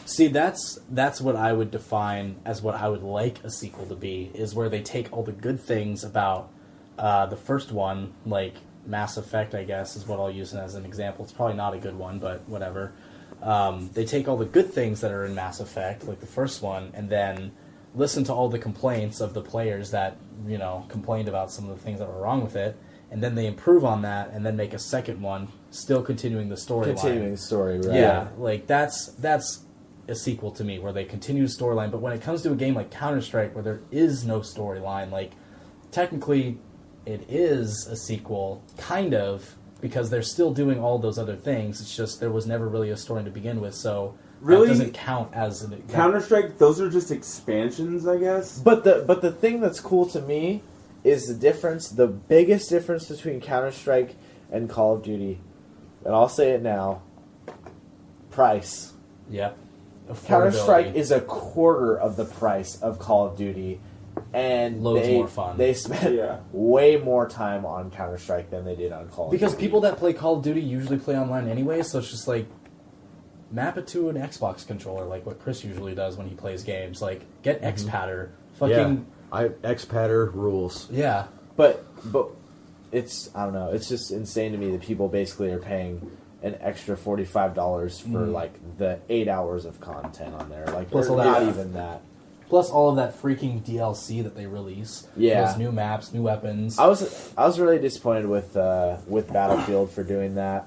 See, that's what I would define as what I would like a sequel to be, is where they take all the good things about the first one, like Mass Effect, I guess, is what I'll use as an example. It's probably not a good one, but whatever. They take all the good things that are in Mass Effect, like the first one, and then listen to all the complaints of the players that, complained about some of the things that were wrong with it, and then they improve on that, and then make a second one, still continuing the storyline. Continuing the story, right? Yeah, like that's a sequel to me, where they continue the storyline. But when it comes to a game like Counter-Strike, where there is no storyline, like technically it is a sequel, kind of, because they're still doing all those other things. It's just there was never really a story to begin with, so Really? that doesn't count as an Counter-Strike, those are just expansions, I guess. But the thing that's cool to me is the biggest difference between Counter-Strike and Call of Duty, and I'll say it now, price. Yeah. Counter-Strike Affordability. is a quarter of the price of Call of Duty, and Loads more fun. They spent Yeah. way more time on Counter-Strike than they did on Call of Duty. Because people that play Call of Duty usually play online anyway, so it's just like map it to an Xbox controller, like what Chris usually does when he plays games. Like get X-Patter, fucking X-Patter rules. yeah. But it's, I don't know, it's just insane to me that people basically are paying an extra $45 for like the 8 hours of content on there. Like, Plus or all that- not even that. Plus all of that freaking DLC that they release. Yeah. Those new maps, new weapons. I was really disappointed with Battlefield for doing that.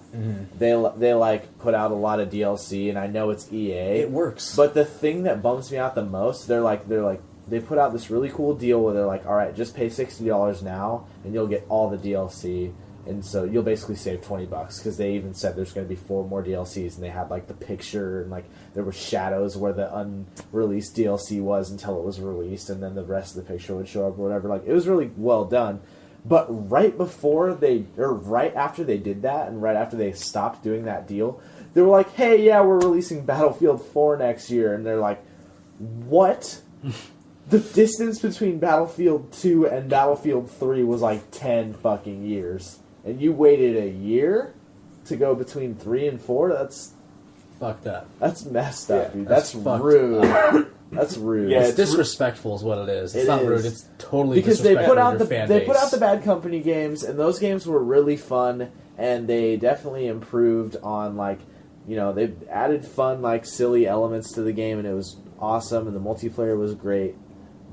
They like put out a lot of DLC, and I know it's EA. It works. But the thing that bums me out the most, they put out this really cool deal where they're like, all right, just pay $60 now, and you'll get all the DLC. And so you'll basically save $20 because they even said there's going to be 4 more DLCs, and they had like the picture and like there were shadows where the unreleased DLC was until it was released, and then the rest of the picture would show up or whatever. Like, it was really well done. But right after they did that, and right after they stopped doing that deal, they were like, hey, yeah, we're releasing Battlefield 4 next year. And they're like, what? The distance between Battlefield 2 and Battlefield 3 was like 10 fucking years. And you waited a year to go between 3 and 4? That's fucked up. That's messed up, Yeah, dude. that's That's fucked rude. That's rude. Yeah, It's it's disrespectful, is what it is. It's It not is. rude. It's totally because they disrespectful put out to the your fan they base. put out the Bad Company games, and those games were really fun, and they definitely improved on like, you know, they added fun like silly elements to the game, and it was awesome, and the multiplayer was great,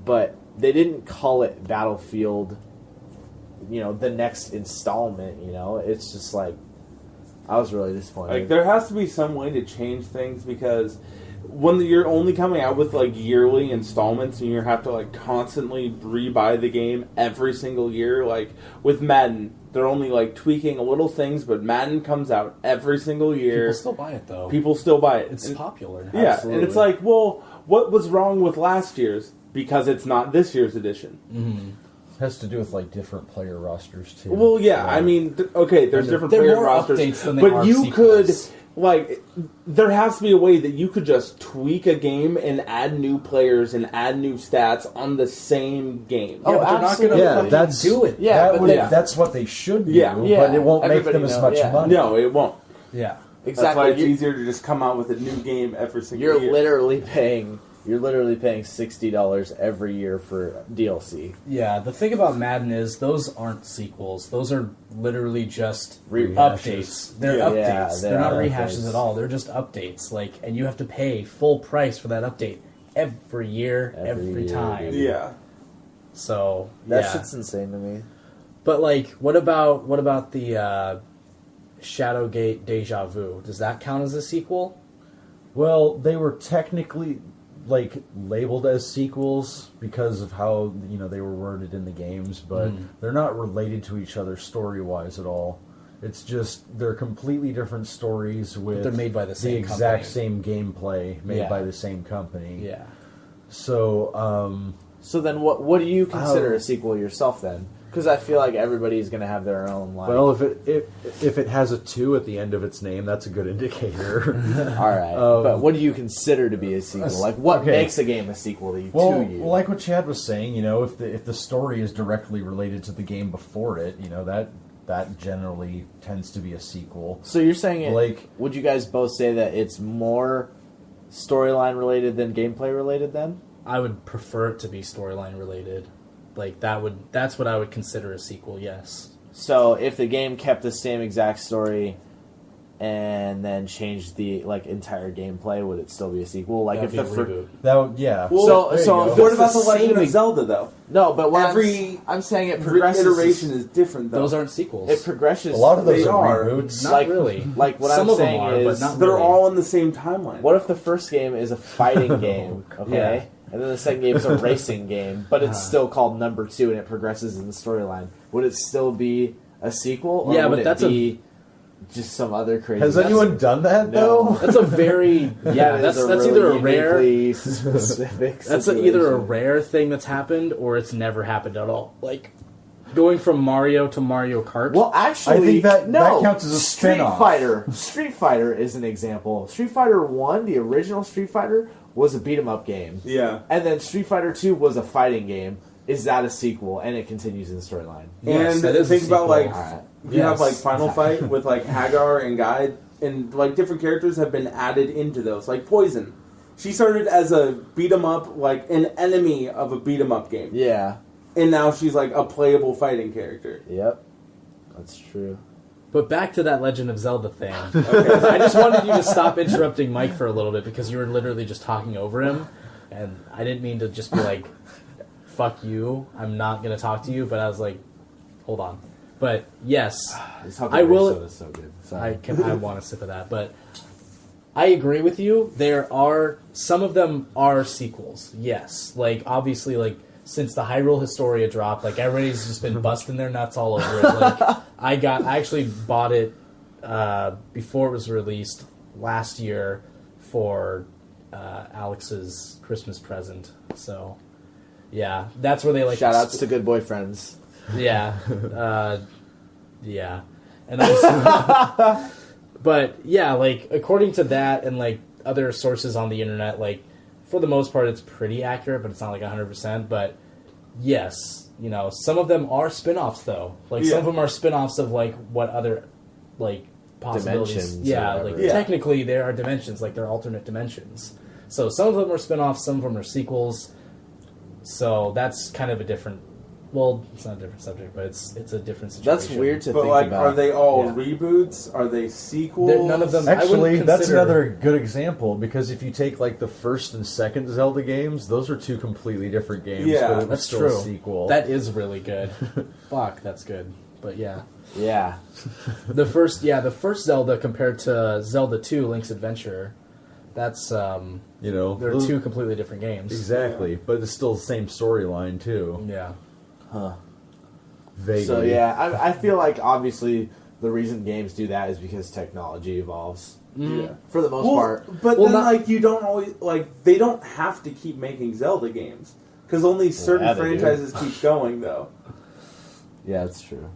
but they didn't call it Battlefield. You know, the next installment. You know, it's just like I was really disappointed. Like, there has to be some way to change things, because when you're only coming out with like yearly installments and you have to like constantly rebuy the game every single year, like with Madden, they're only like tweaking little things, but Madden comes out every single year. People still buy it though. People still buy it. It's And- popular. Yeah, Absolutely. and it's like, well, what was wrong with last year's? Because it's not this year's edition. has to do with like different player rosters too. Well, yeah, I mean, okay, there's And different they're player more rosters, updates than they but are you could, sequels. like, there has to be a way that you could just tweak a game and add new players and add new stats on the same game. Oh, but they're not gonna absolutely. yeah, fucking that's do it. Yeah, but yeah. that's what they should do. Yeah. Yeah, but it won't make everybody them as knows, much yeah. money. No, it won't. Yeah. That's why exactly. it's easier to just come out with a new game every single You're year. literally paying $60 every year for DLC. Yeah, the thing about Madden is those aren't sequels. Those are literally just Rehashes. updates. They're Yeah. updates. Yeah, they They're not are rehashes updates. at all. They're just updates. Like, and you have to pay full price for that update every year, Every every year, time. dude. Yeah. So That yeah. shit's insane to me. But like, what about the Shadowgate Deja Vu? Does that count as a sequel? Well, they were technically like labeled as sequels because of how they were worded in the games, but they're not related to each other story wise at all. It's just they're completely different stories with they're made by the same exact company. same gameplay made Yeah. by the same company. Yeah. So So then, what do you consider Oh. a sequel yourself then? Because I feel like everybody's going to have their own line. well, if it has a 2 at the end of its name, that's a good indicator. all right. But what do you consider to be a sequel? Like, what okay. makes a game a sequel to you? Like what Chad was saying, if the story is directly related to the game before it, that generally tends to be a sequel. So you're saying Like- would you guys both say that it's more storyline related than gameplay related then? I would prefer it to be storyline related. Like that's what I would consider a sequel, yes. So if the game kept the same exact story and then changed the entire gameplay, would it still be a sequel? Like That'd if be the a reboot. That would, yeah. So- There you so go. if What it's about the the Legend same of Zelda, though? no, but what Every I'm saying it progresses. iteration is different, though. Those aren't sequels. It progresses. a lot of those They are are. reboots. Not like- really. Like what Some I'm of them saying are, is, but not They're really. all in the same timeline. what if the first game is a fighting game, okay, Yeah. and then the second game is a racing game, but it's still called number 2 and it progresses in the storyline? Would it still be a sequel? Or Yeah, would but it that's be just some other crazy? Has anyone done that No. though? That's a very Yeah, that's really either a rare uniquely specific. that's either a situation. rare thing that's happened or it's never happened at all. Like going from Mario to Mario Kart. Well, actually, I think that no. counts as a Street spin-off. Fighter. Street Fighter is an example. Street Fighter 1, the original Street Fighter, was a beat 'em up game. Yeah. And then Street Fighter 2 was a fighting game. Is that a sequel? And it continues in the storyline. Yes, And that is a think about, sequel. like, Alright. you have, Yes. like, Final Fight with, like, Hagar and Guy, and, like, different characters have been added into those. Like, Poison. She started as a beat-em-up, like, an enemy of a beat-em-up game. Yeah. And now she's, like, a playable fighting character. Yep. That's true. But back to that Legend of Zelda thing. I just wanted you to stop interrupting Mike for a little bit because you were literally just talking over him, and I didn't mean to just be like, "Fuck you, I'm not gonna talk to you." But I was like, "Hold on." But yes, This I will- soda is so good. Sorry. I want a sip of that, but I agree with you. There are some of them are sequels. Yes, like obviously, like since the Hyrule Historia dropped, like everybody's just been busting their nuts all over it. Like I actually bought it before it was released last year for Alex's Christmas present. So yeah, that's where they like Shout outs to good boyfriends. yeah, yeah, and I was, but yeah, like according to that and like other sources on the internet, like for the most part, it's pretty accurate, but it's not like 100%. But yes, some of them are spin-offs though. Like some of them are spin-offs of like what other like possibilities. Dimensions Yeah, or like whatever. Yeah. technically there are dimensions, like there are alternate dimensions. So some of them are spin-offs, some of them are sequels. So that's kind of a different. Well, it's not a different subject, but it's a different situation. That's weird to But think like, about. are they all Yeah. reboots? Are they sequels? None of them- I wouldn't Actually, that's consider- another good example because if you take like the first and second Zelda games, those are two completely different games. Yeah, but it was That's still true. a sequel. That is really good. Fuck, that's good. But yeah. Yeah. The first Zelda compared to Zelda 2 Link's Adventure, that's you know, they're those- two completely different games. exactly, but it's still the same storyline too. Yeah. Huh. Vaguely. So yeah, I feel like obviously the reason games do that is because technology evolves Yeah. for the most Well, part. but Well, then not- like you don't always like they don't have to keep making Zelda games because only certain yeah, they do. franchises keep going though. Yeah, it's true.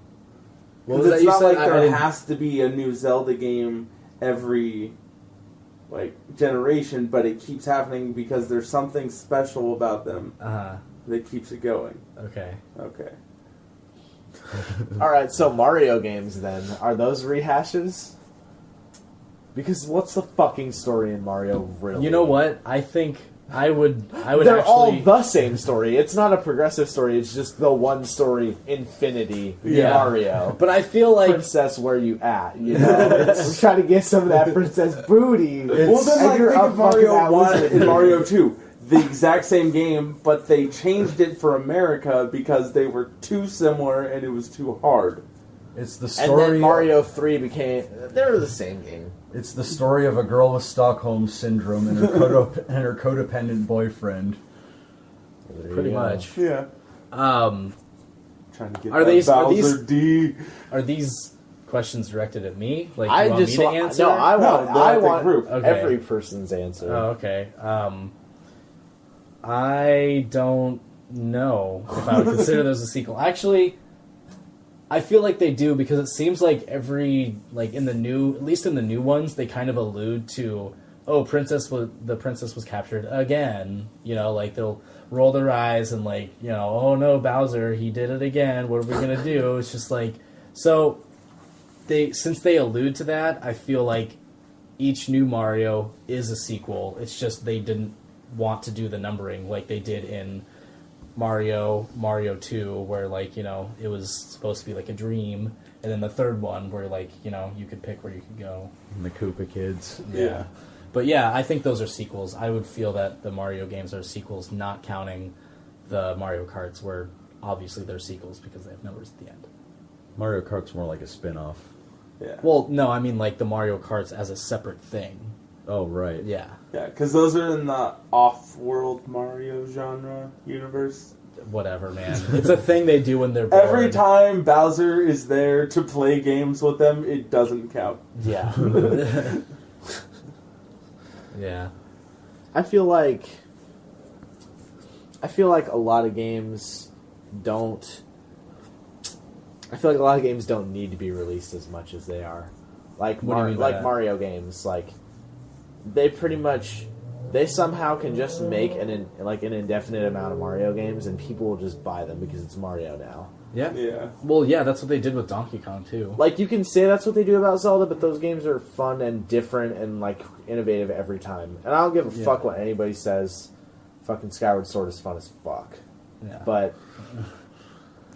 What 'Cause was that it's you not said? like I there didn't- has to be a new Zelda game every like generation, but it keeps happening because there's something special about them that keeps it going. Okay. Okay. All right, so Mario games then are those rehashes? Because what's the fucking story in Mario really? You know what? I think I would They're all actually the same story. It's not a progressive story. It's just the one story, Infinity Yeah. Mario. But I feel like Princess, where you at? You know, we're trying to get some of that princess booty. Well, then And like you're think up of fucking Mario that 1 wizard. and Mario 2. The exact same game, but they changed it for America because they were too similar and it was too hard. It's the And story. then Mario 3 became... They're the same game. It's the story of a girl with Stockholm syndrome and her codependent boyfriend. pretty much. Yeah. Um, Trying to get Are that these- are Bowser D. are these questions directed at me? Like, I you want just me to want... answer? No, I want, No, I the want group. Okay. every person's answer. Oh, okay. I don't know if I would consider those a sequel. Actually, I feel like they do because it seems like at least in the new ones, they kind of allude to, oh, the princess was captured again. You know, like they'll roll their eyes and like, you know, oh no, Bowser, he did it again. What are we gonna do? It's just like, so since they allude to that, I feel like each new Mario is a sequel. It's just they didn't want to do the numbering like they did in Mario 2, where like, you know, it was supposed to be like a dream, and then the third one where like, you know, you could pick where you could go. And the Koopa kids. Yeah. But yeah, I think those are sequels. I would feel that the Mario games are sequels, not counting the Mario Karts, where obviously they're sequels because they have numbers at the end. Mario Kart's more like a spin-off. Yeah. Well, no, I mean like the Mario Karts as a separate thing. Oh, right. Yeah. Yeah, because those are in the off-world Mario genre universe. Whatever, man. It's a thing they do when they're bored. Every time Bowser is there to play games with them, it doesn't count. Yeah. Yeah. I feel like a lot of games don't. I feel like a lot of games don't need to be released as much as they are. Like What do you mean by that? Mario games, like they somehow can just make an indefinite amount of Mario games, and people will just buy them because it's Mario now. Yeah. Yeah. Well, yeah, that's what they did with Donkey Kong too. Like, you can say that's what they do about Zelda, but those games are fun and different and, like, innovative every time. And I don't give a Yeah. fuck what anybody says. Fucking Skyward Sword is fun as fuck. Yeah. But,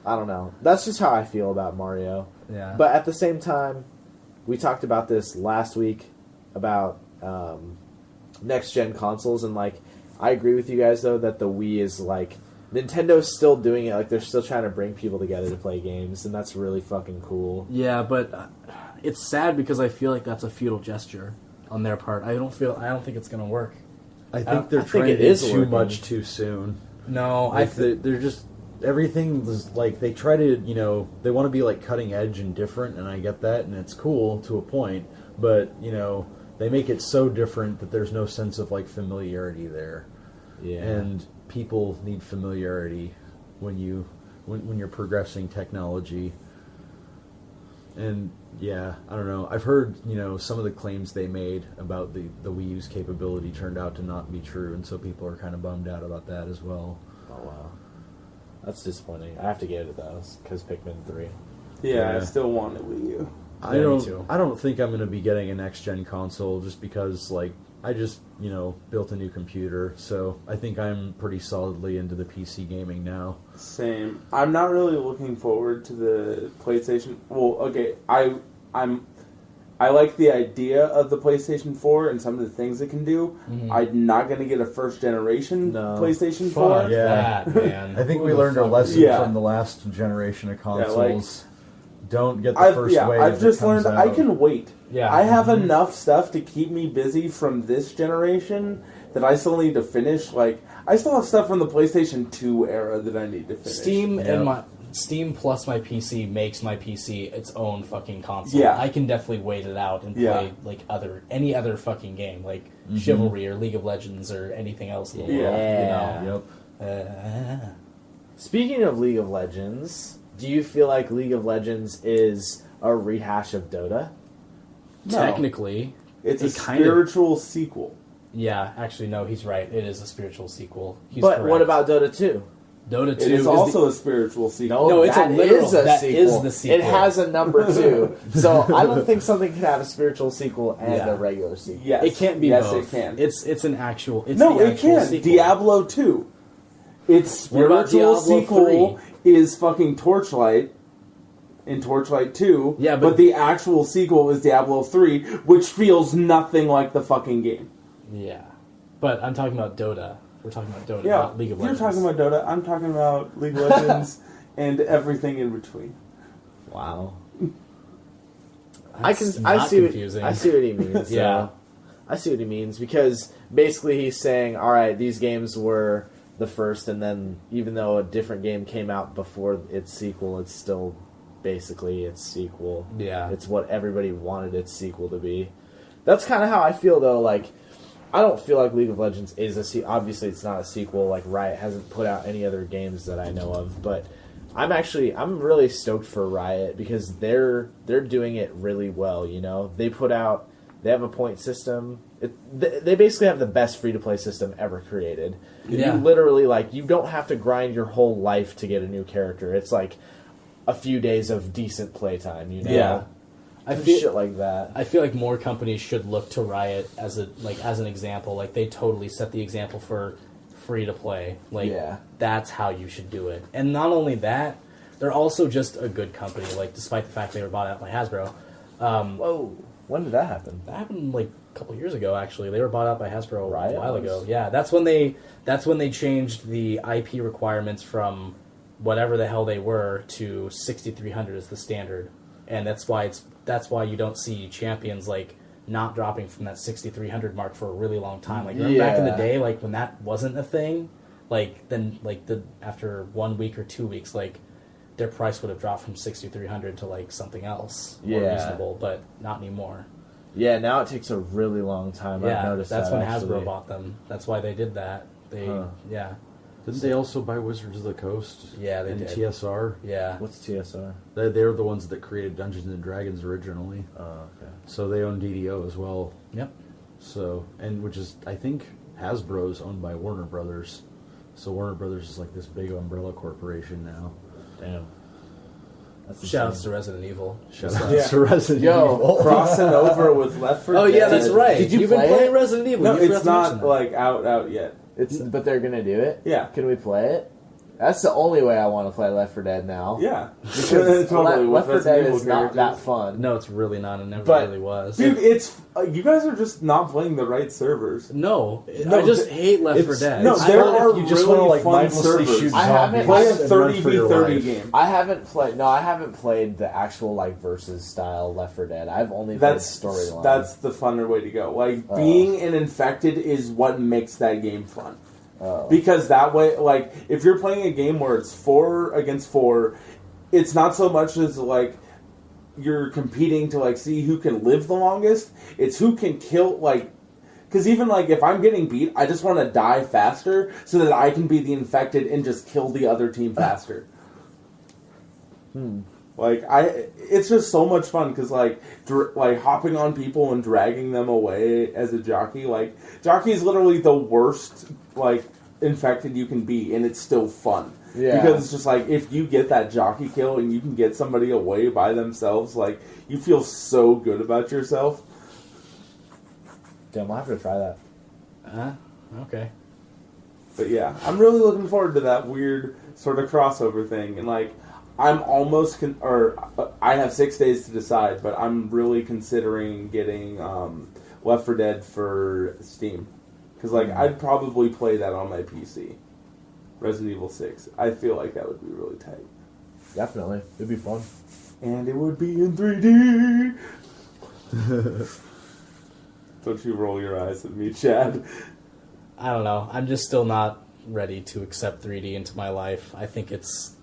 I don't know. That's just how I feel about Mario. Yeah. But at the same time, we talked about this last week about next-gen consoles, and, like, I agree with you guys, though, that the Wii is, like... Nintendo's still doing it, like, they're still trying to bring people together to play games, and that's really fucking cool. Yeah, but it's sad because I feel like that's a futile gesture on their part. I don't think it's gonna work. I think they're I think trying it to do is too working. much too soon. No, Like they're just everything was like they try to they want to be like cutting edge and different, and I get that, and it's cool to a point, but they make it so different that there's no sense of like familiarity there. Yeah. And people need familiarity when you're progressing technology. And yeah, I don't know. I've heard some of the claims they made about the Wii U's capability turned out to not be true, and so people are kind of bummed out about that as well. Oh, wow. That's disappointing. I have to get it, though, because Pikmin 3. Yeah, I Yeah. still want a Wii U. I don't think I'm going to be getting a next gen console just because like I just built a new computer, so I think I'm pretty solidly into the PC gaming now. Same. I'm not really looking forward to the PlayStation. Well, okay, I like the idea of the PlayStation 4 and some of the things it can do. I'm not going to get a first generation PlayStation 4. Fuck Yeah. that, man. I think Who we the learned our fuck- lesson Yeah. from the last generation of like, consoles. Don't get the first wave. I've just learned out. I can wait. Yeah. I have enough stuff to keep me busy from this generation that I still need to finish. Like, I still have stuff from the PlayStation 2 era that I need to finish. Steam plus my PC makes my PC its own fucking console. Yeah. I can definitely wait it out and Yeah. play like any other fucking game, like Chivalry or League of Legends or anything else in the world. Yeah. You Yep. know? Speaking of League of Legends, do you feel like League of Legends is a rehash of Dota? No. Technically, It's a it kind of- spiritual sequel. yeah. Actually, no, he's right. It is a spiritual sequel. He's But correct. what about Dota 2? Dota 2? It is also a spiritual sequel. No, it's a that literal- is a that sequel. is the sequel. It has a number 2. So I don't think something can have a spiritual sequel and Yeah. a regular sequel. Yes. It can't be Yes, both. it can. It's an actual. It's No, the it actual can. sequel. Diablo 2. Its What about spiritual Diablo sequel is fucking Torchlight in Torchlight 2. Yeah, but but the actual sequel is Diablo 3, which feels nothing like the fucking game. Yeah, but I'm talking about Dota. We're talking about Dota, Yeah, not League of you're Legends. talking about Dota. I'm talking about League of Legends and everything in between. Wow. That's I not see confusing. I see what he means. Yeah. I see what he means because basically he's saying, all right, these games were the first, and then even though a different game came out before its sequel, it's still basically its sequel. Yeah. It's what everybody wanted its sequel to be. That's kind of how I feel though. Like, I don't feel like League of Legends is obviously it's not a sequel. Like Riot hasn't put out any other games that I know of, but I'm really stoked for Riot because they're doing it really well. You know, they have a point system. They basically have the best free to play system ever created. Yeah. You literally you don't have to grind your whole life to get a new character. It's like a few days of decent playtime. You know, Yeah. I feel shit like that. I feel like more companies should look to Riot as an example. Like they totally set the example for free to play. Like Yeah. that's how you should do it. And not only that, they're also just a good company. Like despite the fact they were bought out by Hasbro. Whoa, when did that happen? That happened like a couple years ago. Actually, they were bought out by Hasbro Riot a while was? ago. Yeah, that's when they changed the IP requirements from whatever the hell they were to 6300 as the standard, and that's why you don't see champions like not dropping from that 6300 mark for a really long time. Like remember back in the Yeah. day, like when that wasn't a thing, after 1 week or 2 weeks, like their price would have dropped from 6300 to like something else more Yeah. reasonable, but not anymore. Yeah, now it takes a really long time. I've Yeah, noticed that's that, when actually. Hasbro bought them. That's why they did that. Yeah, Didn't they also buy Wizards of the Coast? Yeah, they and did. TSR. yeah. What's TSR? They're the ones that created Dungeons and Dragons originally, Oh, okay. so they own DDO as well. Yep. So, and which is, I think Hasbro is owned by Warner Brothers. So Warner Brothers is like this big umbrella corporation now. Damn. That's Shoutouts insane. to Resident Evil. Shout out Yeah. to Resident Yo, Evil. Crossing over with Left 4 Oh yeah, Dead. that's right. Did you You've been play playing it? Resident Evil. No, You forgot it's to mention not that. like out yet. But they're gonna do it. Yeah. Can we play it? That's the only way I want to play Left 4 Dead now. Yeah, Because totally. Left 4 with Dead Resident is Evil not that characters. fun. No, it's really not. It never But- really was. Dude, it's you guys are just not playing the right servers. No, No, I just th- hate Left 4 it's- Dead. no, I there don't- are if you just really want to like fun mindlessly servers. shoot I haven't- zombies Play a and run for your 30v30 life. game. I haven't played. No, I haven't played the actual versus style Left 4 Dead. I've only That's played storyline. that's the funner way to go. Like being an infected is what makes that game fun. Because that way, like if you're playing a game where it's 4 against 4, it's not so much as like you're competing to like see who can live the longest. It's who can kill because even like if I'm getting beat, I just want to die faster so that I can be the infected and just kill the other team faster. Like it's just so much fun because like hopping on people and dragging them away as a jockey. Like jockey is literally the worst infected you can be, and it's still fun. Yeah. Because it's just like, if you get that jockey kill and you can get somebody away by themselves, like, you feel so good about yourself. Damn, I'll have to try that. Okay. But yeah, I'm really looking forward to that weird sort of crossover thing. And like, I'm almost, I have 6 days to decide, but I'm really considering getting Left 4 Dead for Steam. Because like, I'd probably play that on my PC. Resident Evil 6. I feel like that would be really tight. Definitely. It'd be fun. And it would be in 3D! Don't you roll your eyes at me, Chad. I don't know. I'm just still not ready to accept 3D into my life. I think it's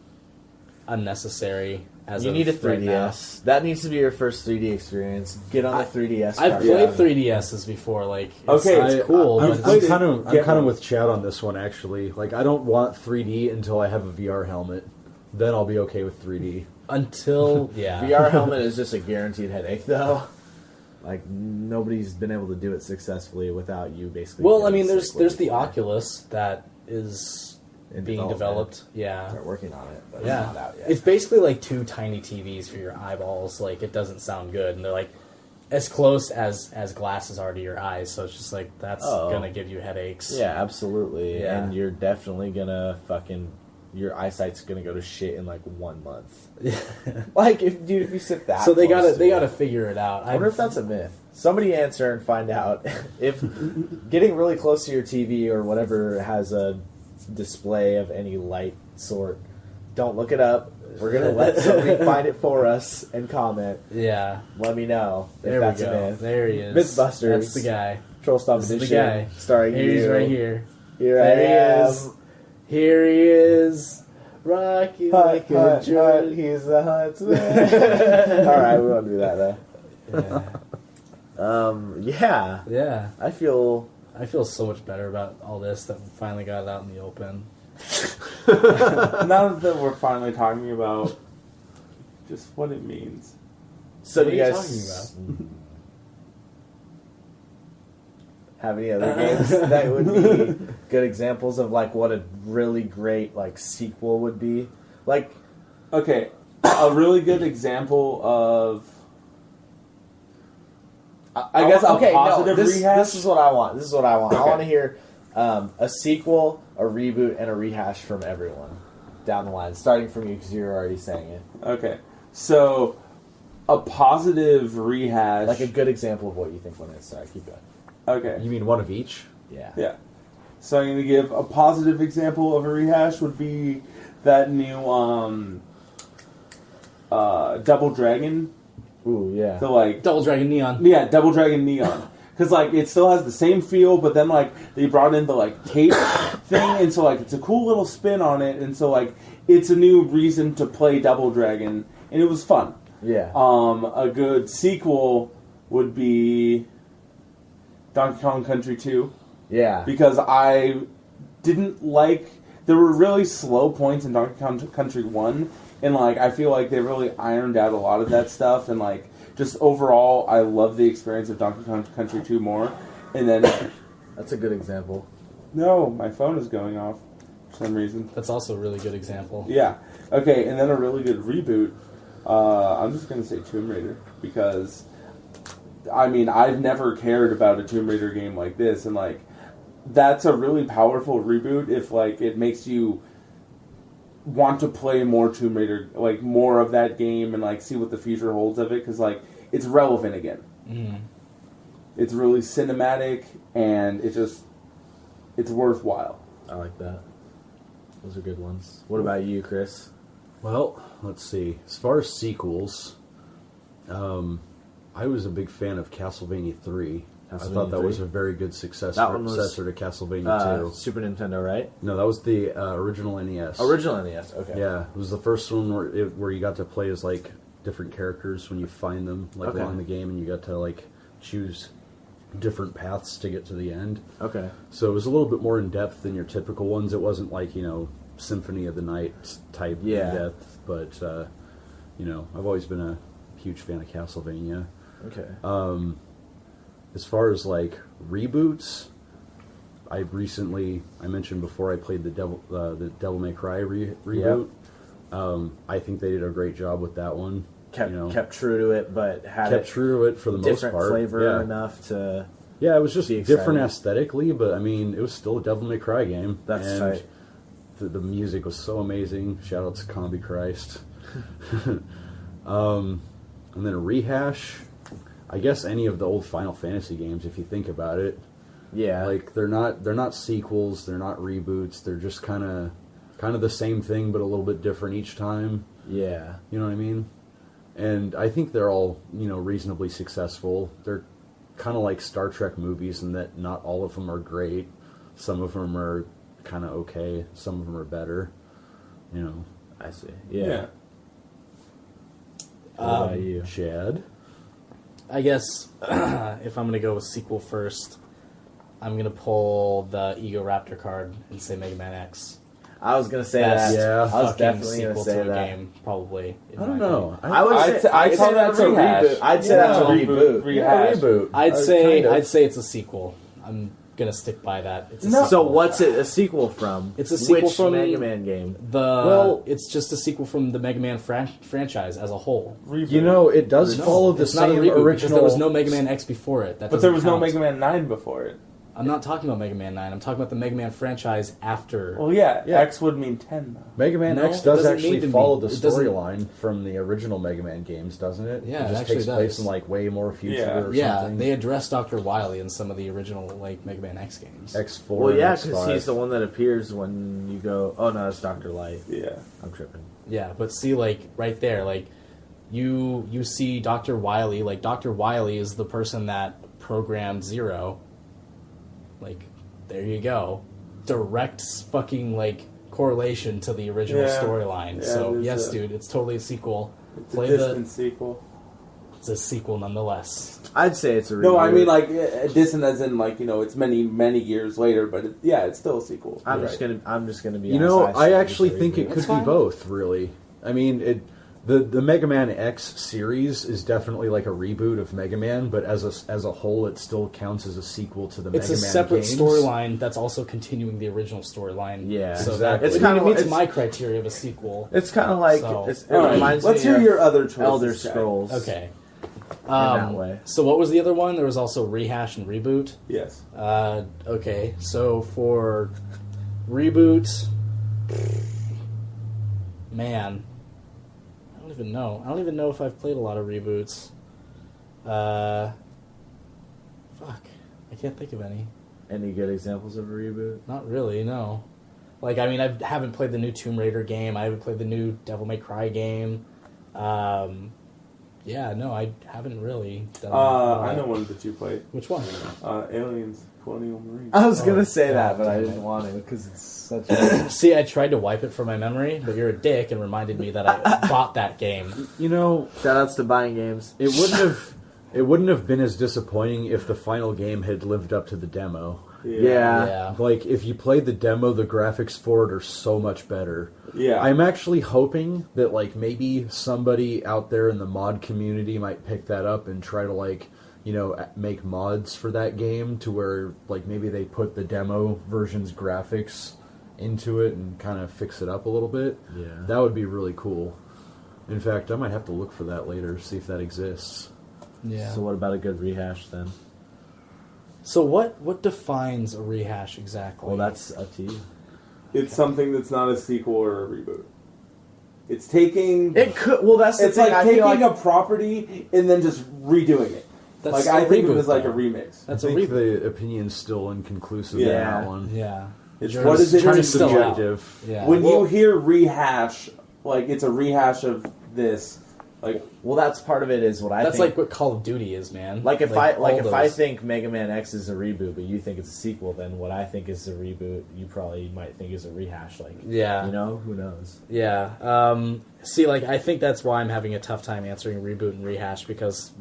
unnecessary. You need a 3DS. That needs to be your first 3D experience. Get on the 3DS. I've played 3DSs before. Like, Okay, it's cool. I'm, but I'm it's, kind of Get one. with Chad on this one actually. Like I don't want 3D until I have a VR helmet. Then I'll be okay with 3D. until yeah. VR helmet is just a guaranteed headache, though. Like nobody's been able to do it successfully without you, basically. Well, I mean, getting there's sick the with it. Oculus that is In being development. developed. Yeah. They're working on it, but Yeah, it's not out yet. it's basically like 2 tiny TVs for your eyeballs. Like, it doesn't sound good, and they're like as close as glasses are to your eyes. So it's just like that's gonna give you headaches. Yeah, absolutely. Yeah. And you're definitely gonna your eyesight's gonna go to shit in like 1 month. Like if you sit that. So they close to gotta it. figure it out. I wonder if that's a myth. Somebody answer and find out if getting really close to your TV or whatever has a display of any light sort. Don't look it up. We're gonna let somebody find it for us and comment. Yeah. Let me know if There that's we a go. myth. There he is. Mythbusters. That's the guy. Troll Stop This is Edition. the guy. Starring Here you. he's right here. Here There I he am. is. Here he is. Rocky Hut, like a hut, George. hut, he's the huntsman. Alright, we won't do that though. Yeah. Yeah. I feel I feel so much better about all this that we finally got it out in the open. Now that we're finally talking about just what it means. so. What Do you are you guys have any other games that would be good examples of like what a really great like sequel would be? Like, Okay, a really good example of, I guess, a positive rehash. This is what I want. I Okay. want to hear a sequel, a reboot, and a rehash from everyone down the line, starting from you because you're already saying it. Okay, so a positive rehash. Like a good example of what you think one is. Sorry, keep going. Okay, You mean one of each? Yeah. yeah. So I'm going to give a positive example of a rehash would be that new Double Dragon. Ooh, yeah. The like Double Dragon Neon. Yeah, Double Dragon Neon. Because, like, it still has the same feel, but then, like, they brought in the, like, tape thing, and so, like, it's a cool little spin on it, and so, like, it's a new reason to play Double Dragon, and it was fun. Yeah. A good sequel would be Donkey Kong Country 2, Yeah. because I didn't like... There were really slow points in Donkey Kong Country 1, and, like, I feel like they really ironed out a lot of that stuff, and, like, just overall, I love the experience of Donkey Kong Country 2 more. And then... That's a good example. No, my phone is going off for some reason. That's also a really good example. Yeah. Okay, and then a really good reboot. I'm just going to say Tomb Raider, because... I mean, I've never cared about a Tomb Raider game like this, and, like, that's a really powerful reboot if, like, it makes you want to play more Tomb Raider, like, more of that game and, like, see what the future holds of it, because, like, it's relevant again. Mm. It's really cinematic, and it's worthwhile. I like that. Those are good ones. What about you, Chris? Well, let's see. As far as sequels, I was a big fan of Castlevania 3. I Castlevania thought that 3? was a very good successor That one was, to Castlevania 2. Super Nintendo, right? No, that was the original NES. Original NES. Okay. Yeah, it was the first one where you got to play as like different characters when you find them like Okay. along the game, and you got to like choose different paths to get to the end. Okay. So it was a little bit more in depth than your typical ones. It wasn't like Symphony of the Night type Yeah. in depth, but I've always been a huge fan of Castlevania. Okay. As far as like reboots, I mentioned before I played the Devil May Cry reboot. I think they did a great job with that one. Kept true to it, but had Kept true to it for the most different part. flavor enough to. Yeah, it was just be different exciting. aesthetically, but I mean, it was still a Devil May Cry game. That's and tight. The music was so amazing. Shout out to Combi Christ. And then a rehash. I guess any of the old Final Fantasy games, if you think about it. Yeah. Like they're not sequels, they're not reboots. They're just kind of the same thing, but a little bit different each time. Yeah. You know what I mean? And I think they're all, reasonably successful. They're kind of like Star Trek movies in that not all of them are great. Some of them are kind of okay. Some of them are better. I see. Yeah. Yeah. What about you? Chad? I guess if I'm going to go with sequel first, I'm going to pull the Ego Raptor card and say Mega Man X. I was gonna say Best that. Yeah. I was fucking definitely gonna sequel say to a that. game, probably. in I don't my know. opinion. I would say I'd call that that's a rehash. reboot. I'd say Yeah. that's a reboot. Rehash. Reboot. I'd say it's a sequel. I'm gonna stick by that. It's a No. sequel. So what's it a sequel from? It's a sequel Which from- Mega Man game? It's just a sequel from the Mega Man franchise as a whole. Reboot. It does follow the It's not a same reboot because original. there was no Mega Man X before it. That But there doesn't was no count. Mega Man 9 before it. I'm not talking about Mega Man 9. I'm talking about the Mega Man franchise after. Well, yeah, Yeah. X would mean 10 though. Mega Man No, X it does doesn't actually need to be. follow the It doesn't- storyline from the original Mega Man games, doesn't it? Yeah, it it just actually takes place does. in like way more future Yeah. or Yeah, something. they addressed Dr. Wily in some of the original Mega Man X games. X4. Well, yeah, and because X5. he's the one that appears when you go. Oh no, it's Dr. Light. Yeah. I'm tripping. Yeah, but see, right there, you see Dr. Wily. Dr. Wily is the person that programmed Zero. There you go. Direct fucking correlation to the original Yeah. storyline. Yeah, So it is yes, a- dude, it's totally a sequel. It's a distant sequel. It's a sequel nonetheless. I'd say it's a reboot. No, I mean distant as in it's many years later, but it's still a sequel. I'm You're just right. gonna be. You know, honest, I say actually it's a think it reboot. could That's be fine. both, really. I mean, the Mega Man X series is definitely a reboot of Mega Man, but as a whole, it still counts as a sequel to the It's Mega a Man separate games. storyline that's also continuing the original storyline. Yeah, so exactly. that It's kinda- it meets it's- my criteria of a sequel. It's kind of like So- it All right, reminds let's me hear of your other choices. Elder Chad. Scrolls. Okay. that way. So what was the other one? There was also rehash and reboot. Yes. Okay, so for reboot, man, I don't even know. I don't even know if I've played a lot of reboots. Fuck, I can't think of any. Any good examples of a reboot? Not really, no. I haven't played the new Tomb Raider game. I haven't played the new Devil May Cry game. Yeah, no, I haven't really done I know one that you played. Which one? Aliens Colonial Marines. I was gonna Oh, say that, but I damn didn't it. want to because it's such. a... See, I tried to wipe it from my memory, but you're a dick and reminded me that I bought that game. You know, Shoutouts to buying games. it wouldn't have been as disappointing if the final game had lived up to the demo. Yeah. Yeah. If you played the demo, the graphics for it are so much better. Yeah. I'm actually hoping that maybe somebody out there in the mod community might pick that up and try to make mods for that game to where maybe they put the demo version's graphics into it and kind of fix it up a little bit. Yeah. That would be really cool. In fact, I might have to look for that later, see if that exists. Yeah. So what about a good rehash then? So what defines a rehash exactly? Well, that's up to you. It's something that's not a sequel or a reboot. It's taking. It could. Well, that's the It's thing. like I feel taking like a property and then just redoing it. That's I a think of reboot, it as a though. remix. That's I a think reboot. the opinion's still inconclusive Yeah. on that one. Yeah. It's Yours what is it? trying to It's still out. subjective. Yeah. When you hear rehash, it's a rehash of this. well, that's part of it. Is what I That's think. what Call of Duty is, man. If all I those. think Mega Man X is a reboot, but you think it's a sequel, then what I think is a reboot, you probably might think is a rehash. Yeah. Who knows? Yeah. See, I think that's why I'm having a tough time answering reboot and rehash because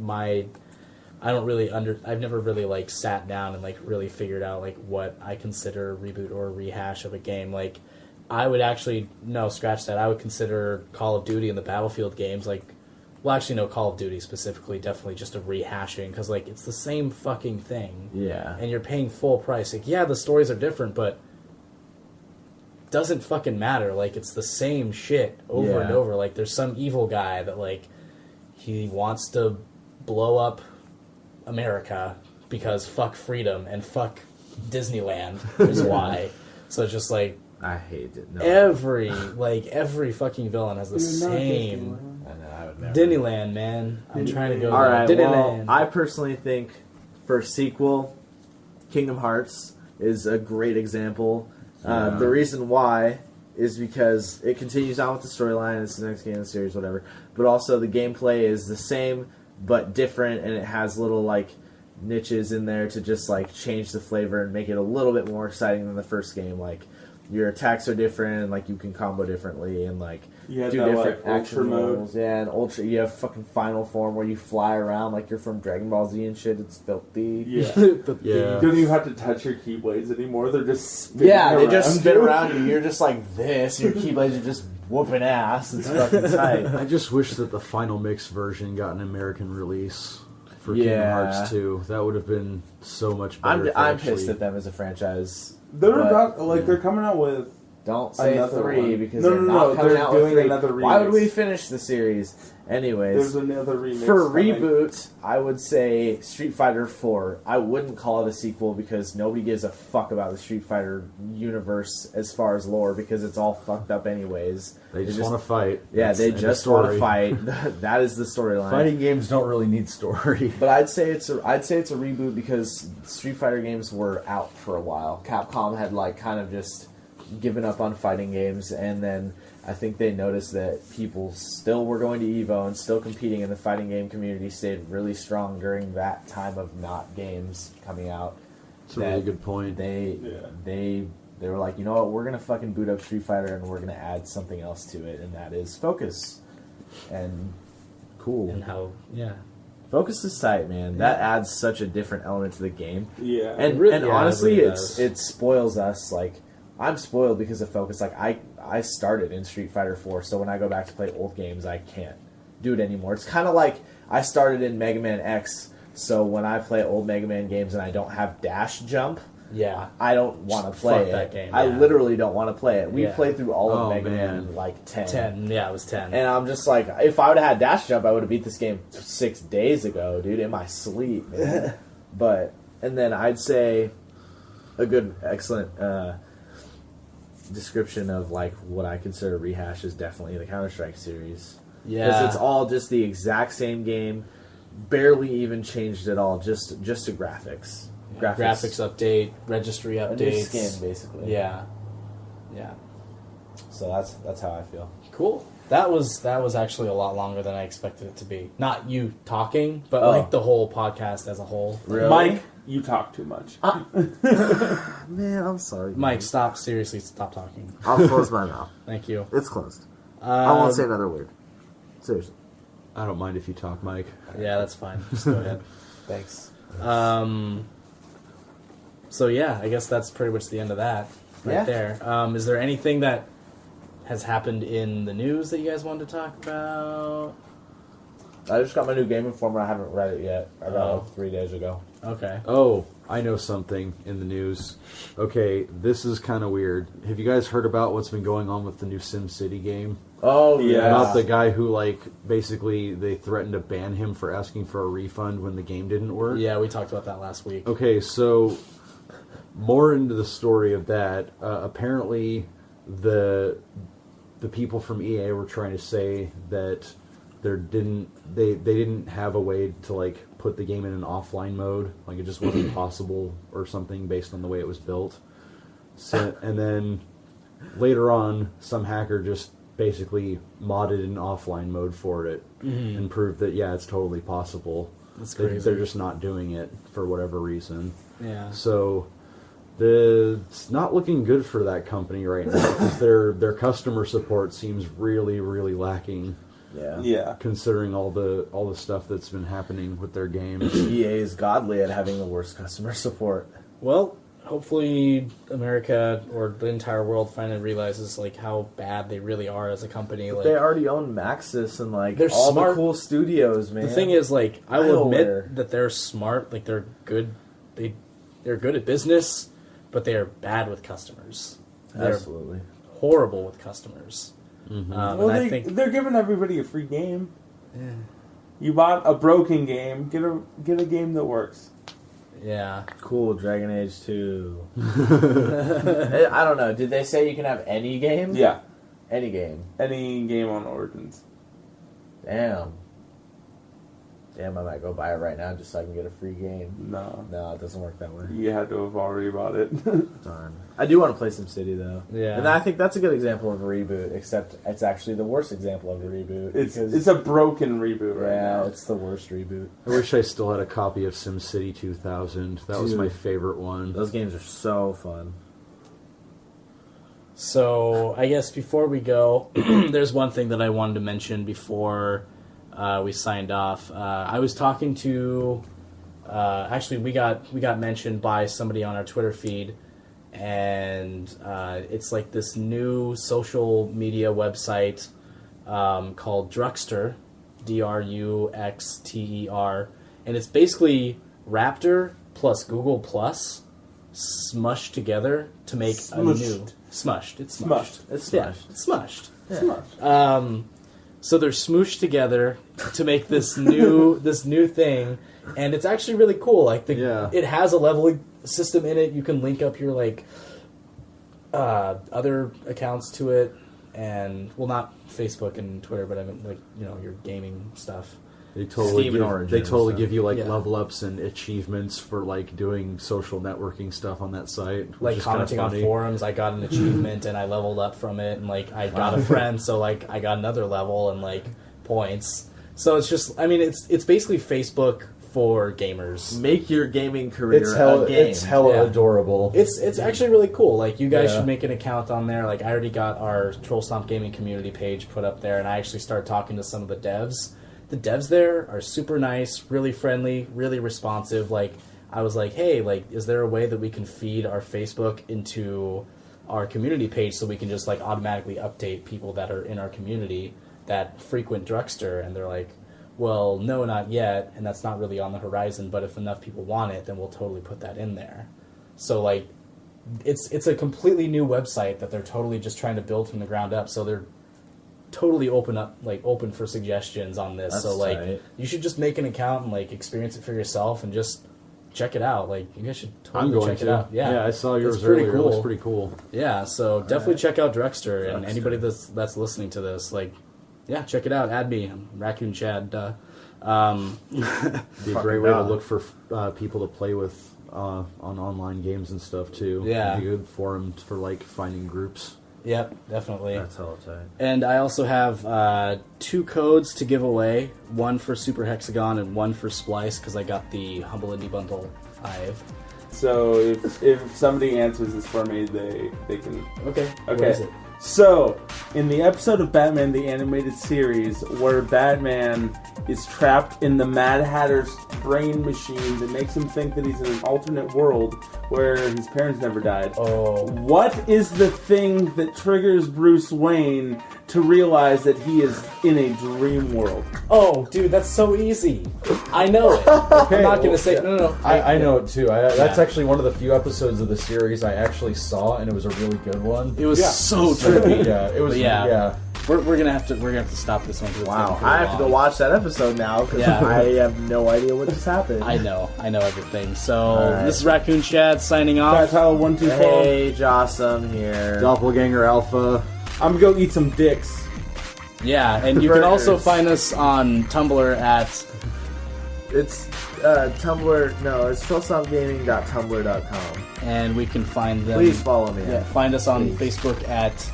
I don't really I've never really sat down and really figured out what I consider a reboot or a rehash of a game. I would actually no scratch that. I would consider Call of Duty and the Battlefield games Well, actually, no, Call of Duty specifically, definitely just a rehashing, because, like, it's the same fucking thing. Yeah. And you're paying full price. Like, yeah, the stories are different, but doesn't fucking matter. Like, it's the same shit over and Yeah. over. Like, there's some evil guy that, like, he wants to blow up America because fuck freedom and fuck Disneyland is why. So it's just like, I hate it. No. every fucking villain has the same... I know, I would never. Disneyland, man. I'm trying to go All there. right. Well, Disneyland. I personally think for a sequel, Kingdom Hearts is a great example. The reason why is because it continues on with the storyline. It's the next game in the series, whatever. But also the gameplay is the same but different, and it has little like niches in there to just like change the flavor and make it a little bit more exciting than the first game. Like your attacks are different, and like you can combo differently, and like You had do that, different like, action ultra mode. roles. Yeah, and ultra. You have fucking final form where you fly around like you're from Dragon Ball Z and shit. It's filthy. Yeah. Yeah. You don't even have to touch your keyblades anymore. They're just spinning Yeah, they just around spin you. around you. You're just like this. Your keyblades are just whooping ass. It's fucking tight. I just wish that the final mix version got an American release for Kingdom Yeah. Hearts 2. That would have been so much better. I'm if I'm actually- pissed at them as a franchise. They're But about like they're coming out with. Don't say Another 3 one. because No, they're no, not no, coming they're out doing with 3. another Why would remix. we finish the series? Anyways, There's another remix for coming. reboot, I would say Street Fighter 4. I wouldn't call it a sequel because nobody gives a fuck about the Street Fighter universe as far as lore because it's all fucked up anyways. They just want to fight. Yeah, That's they the end of just want to story. fight. That is the storyline. Fighting games don't really need story. But I'd say it's a reboot because Street Fighter games were out for a while. Capcom had like kind of just given up on fighting games, and then I think they noticed that people still were going to EVO and still competing, and the fighting game community stayed really strong during that time of not games coming out. That's a really good point. They were like, you know what, we're gonna fucking boot up Street Fighter and we're gonna add something else to it, and that is Focus. And cool. and how, yeah. Focus is tight, man. That adds such a different element to the game. Yeah. And really- and yeah, honestly, it really does. it spoils us. Like I'm spoiled because of Focus. Like I started in Street Fighter 4, so when I go back to play old games, I can't do it anymore. It's kind of like I started in Mega Man X, so when I play old Mega Man games and I don't have dash jump, Yeah. I don't want to Just play fuck it. that game, I yeah. literally don't want to play it. We Yeah. played through all of Oh, Mega man. Man like 10. 10. Yeah, it was 10. And I'm just like, if I would have had dash jump, I would have beat this game 6 days ago, dude, in my sleep. Man. And then I'd say a good, excellent description of like what I consider rehash is definitely the Counter-Strike series. yeah. Because it's all just the exact same game, barely even changed at all, just the graphics. graphics update, registry a new updates. skin, basically. Yeah. Yeah. So that's how I feel. Cool. That was actually a lot longer than I expected it to be. Not you talking, but Oh. like the whole podcast as a whole. Really? Mike, you talk too much. Man, I'm sorry. Mike, stop. Seriously, stop talking. I'll close my mouth. Thank you. It's closed. Um, another word. Seriously. I don't mind if you talk, Mike. Yeah, that's fine. Just go ahead. Thanks. So yeah, I guess that's pretty much the end of that right Yeah. there. Is there anything that has happened in the news that you guys wanted to talk about? I just got my new Game Informer. I haven't read it yet. I got Oh. it 3 days ago. Okay. Oh, I know something in the news. Okay, this is kind of weird. Have you guys heard about what's been going on with the new SimCity game? Oh, Yeah. About the guy who, like, basically they threatened to ban him for asking for a refund when the game didn't work? Yeah, we talked about that last week. Okay, so more into the story of that. Apparently, the people from EA were trying to say that they didn't have a way to like put the game in an offline mode, like it just wasn't possible or something based on the way it was built. So, and then later on, some hacker just basically modded an offline mode for it and proved that yeah, it's totally possible. That's They- crazy. They're just not doing it for whatever reason. Yeah. So it's not looking good for that company right now because their customer support seems really, really lacking, Yeah. Yeah. considering all the stuff that's been happening with their games. EA is godly at having the worst customer support. Well, hopefully America or the entire world finally realizes like how bad they really are as a company. Like They already own Maxis and like They're all smart. the cool studios, man. the thing is, like, I will BioWare. admit that they're smart. Like they're good. They're good at business, but they are bad with customers. They're Absolutely. horrible with customers. Well, and I think they're giving everybody a free game. You bought a broken game. Get a game that works. yeah. Cool, Dragon Age 2. I don't know. Did they say you can have any game? Yeah, Any game. any game on Origins. Damn, I might go buy it right now just so I can get a free game. No, No, it doesn't work that way. you had to have already bought it. Darn. I do want to play SimCity, though. Yeah. And I think that's a good example of a reboot, except it's actually the worst example of a reboot. It's because- a broken reboot right yeah, now. it's the worst reboot. I wish I still had a copy of SimCity 2000. That was Dude. my favorite one. Those games are so fun. So I guess before we go, there's one thing that I wanted to mention before we signed off. I was talking to actually we got mentioned by somebody on our Twitter feed, and it's like this new social media website called Druxter, Druxter, and it's basically Raptor plus Google Plus smushed together to make a new smushed. It's smushed. It's Yeah, smushed. it's smushed. Smush. So they're smooshed together to make this new thing, and it's actually really cool. Like it has a leveling system in it. You can link up your like other accounts to it, and well, not Facebook and Twitter, but I mean like your gaming stuff. They totally Steam and Origin they and totally stuff. give you like Yeah. level ups and achievements for like doing social networking stuff on that site. which Like is kinda commenting on funny. forums, I got an achievement and I leveled up from it, and like I got a friend, so like I got another level and like points. So it's just, I mean, it's basically Facebook for gamers. Make your gaming career It's a hella Yeah. adorable. It's actually really cool. Like you guys Yeah. should make an account on there. Like I already got our Troll Stomp Gaming community page put up there, and I actually started talking to some of the devs. The devs there are super nice, really friendly, really responsive. Like I was like, hey, like is there a way that we can feed our Facebook into our community page so we can just like automatically update people that are in our community that frequent Druxter? And they're like, well, no, not yet, and that's not really on the horizon, but if enough people want it, then we'll totally put that in there. So like it's a completely new website that they're totally just trying to build from the ground up. So they're totally open for suggestions on this. That's so like tight. you should just make an account and like experience it for yourself and just check it out. Like you guys should I'm totally going check to. it out. Yeah, I saw yours It's pretty earlier. It looks cool. pretty cool. Yeah, so definitely check out Druxter, and Druxter. anybody that's listening to this, like, yeah, check it out. Add me, I'm Raccoon Chad. Be a great way to look for people to play with on online games and stuff too. Yeah. It'd be a good forum for like finding groups. Yep, definitely. That's hella tight. And I also have 2 codes to give away, one for Super Hexagon and one for Splice, because I got the Humble Indie Bundle 5. So if somebody answers this for me, they can. Okay. What Okay. is it? So, in the episode of Batman the Animated Series where Batman is trapped in the Mad Hatter's brain machine that makes him think that he's in an alternate world where his parents never died. Oh. What is the thing that triggers Bruce Wayne to realize that he is in a dream world? Oh, dude, that's so easy. I know it. I'm not going to say... No. I know it too. That's Yeah. actually one of the few episodes of the series I actually saw, and it was a really good one. It was so So, trippy. yeah, it was. But yeah. Yeah. We're gonna have to stop this one. 'cause it's Wow, getting pretty I have to go long. watch that episode now because Yeah. I have no idea what just happened. I know everything. So Alright. this is Raccoon Chad signing Fat off. Tyler 124. Hey, Jossum here. Doppelganger Alpha. I'm gonna go eat some dicks. Yeah, and you can also Burgers. find us on Tumblr at It's Tumblr. No, it's trollstompgaming.tumblr.com. and we can find them. Please follow me. Yeah, find us on Facebook at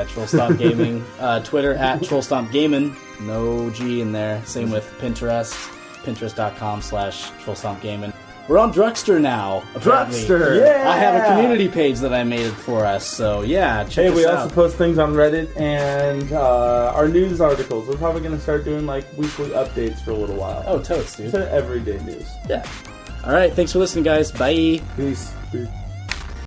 Troll Stomp Gaming, Twitter at Troll Stomp Gaming, no G in there. Same with Pinterest, pinterest.com/Troll Stomp Gaming. We're on Druxter now. apparently. Druxter. Yeah! I have a community page that I made for us, so yeah, check Hey, us we out. also post things on Reddit and our news articles. We're probably gonna start doing like weekly updates for a little while. Oh, totes, dude. Instead of everyday news. Yeah. All right, thanks for listening, guys. Bye. Peace.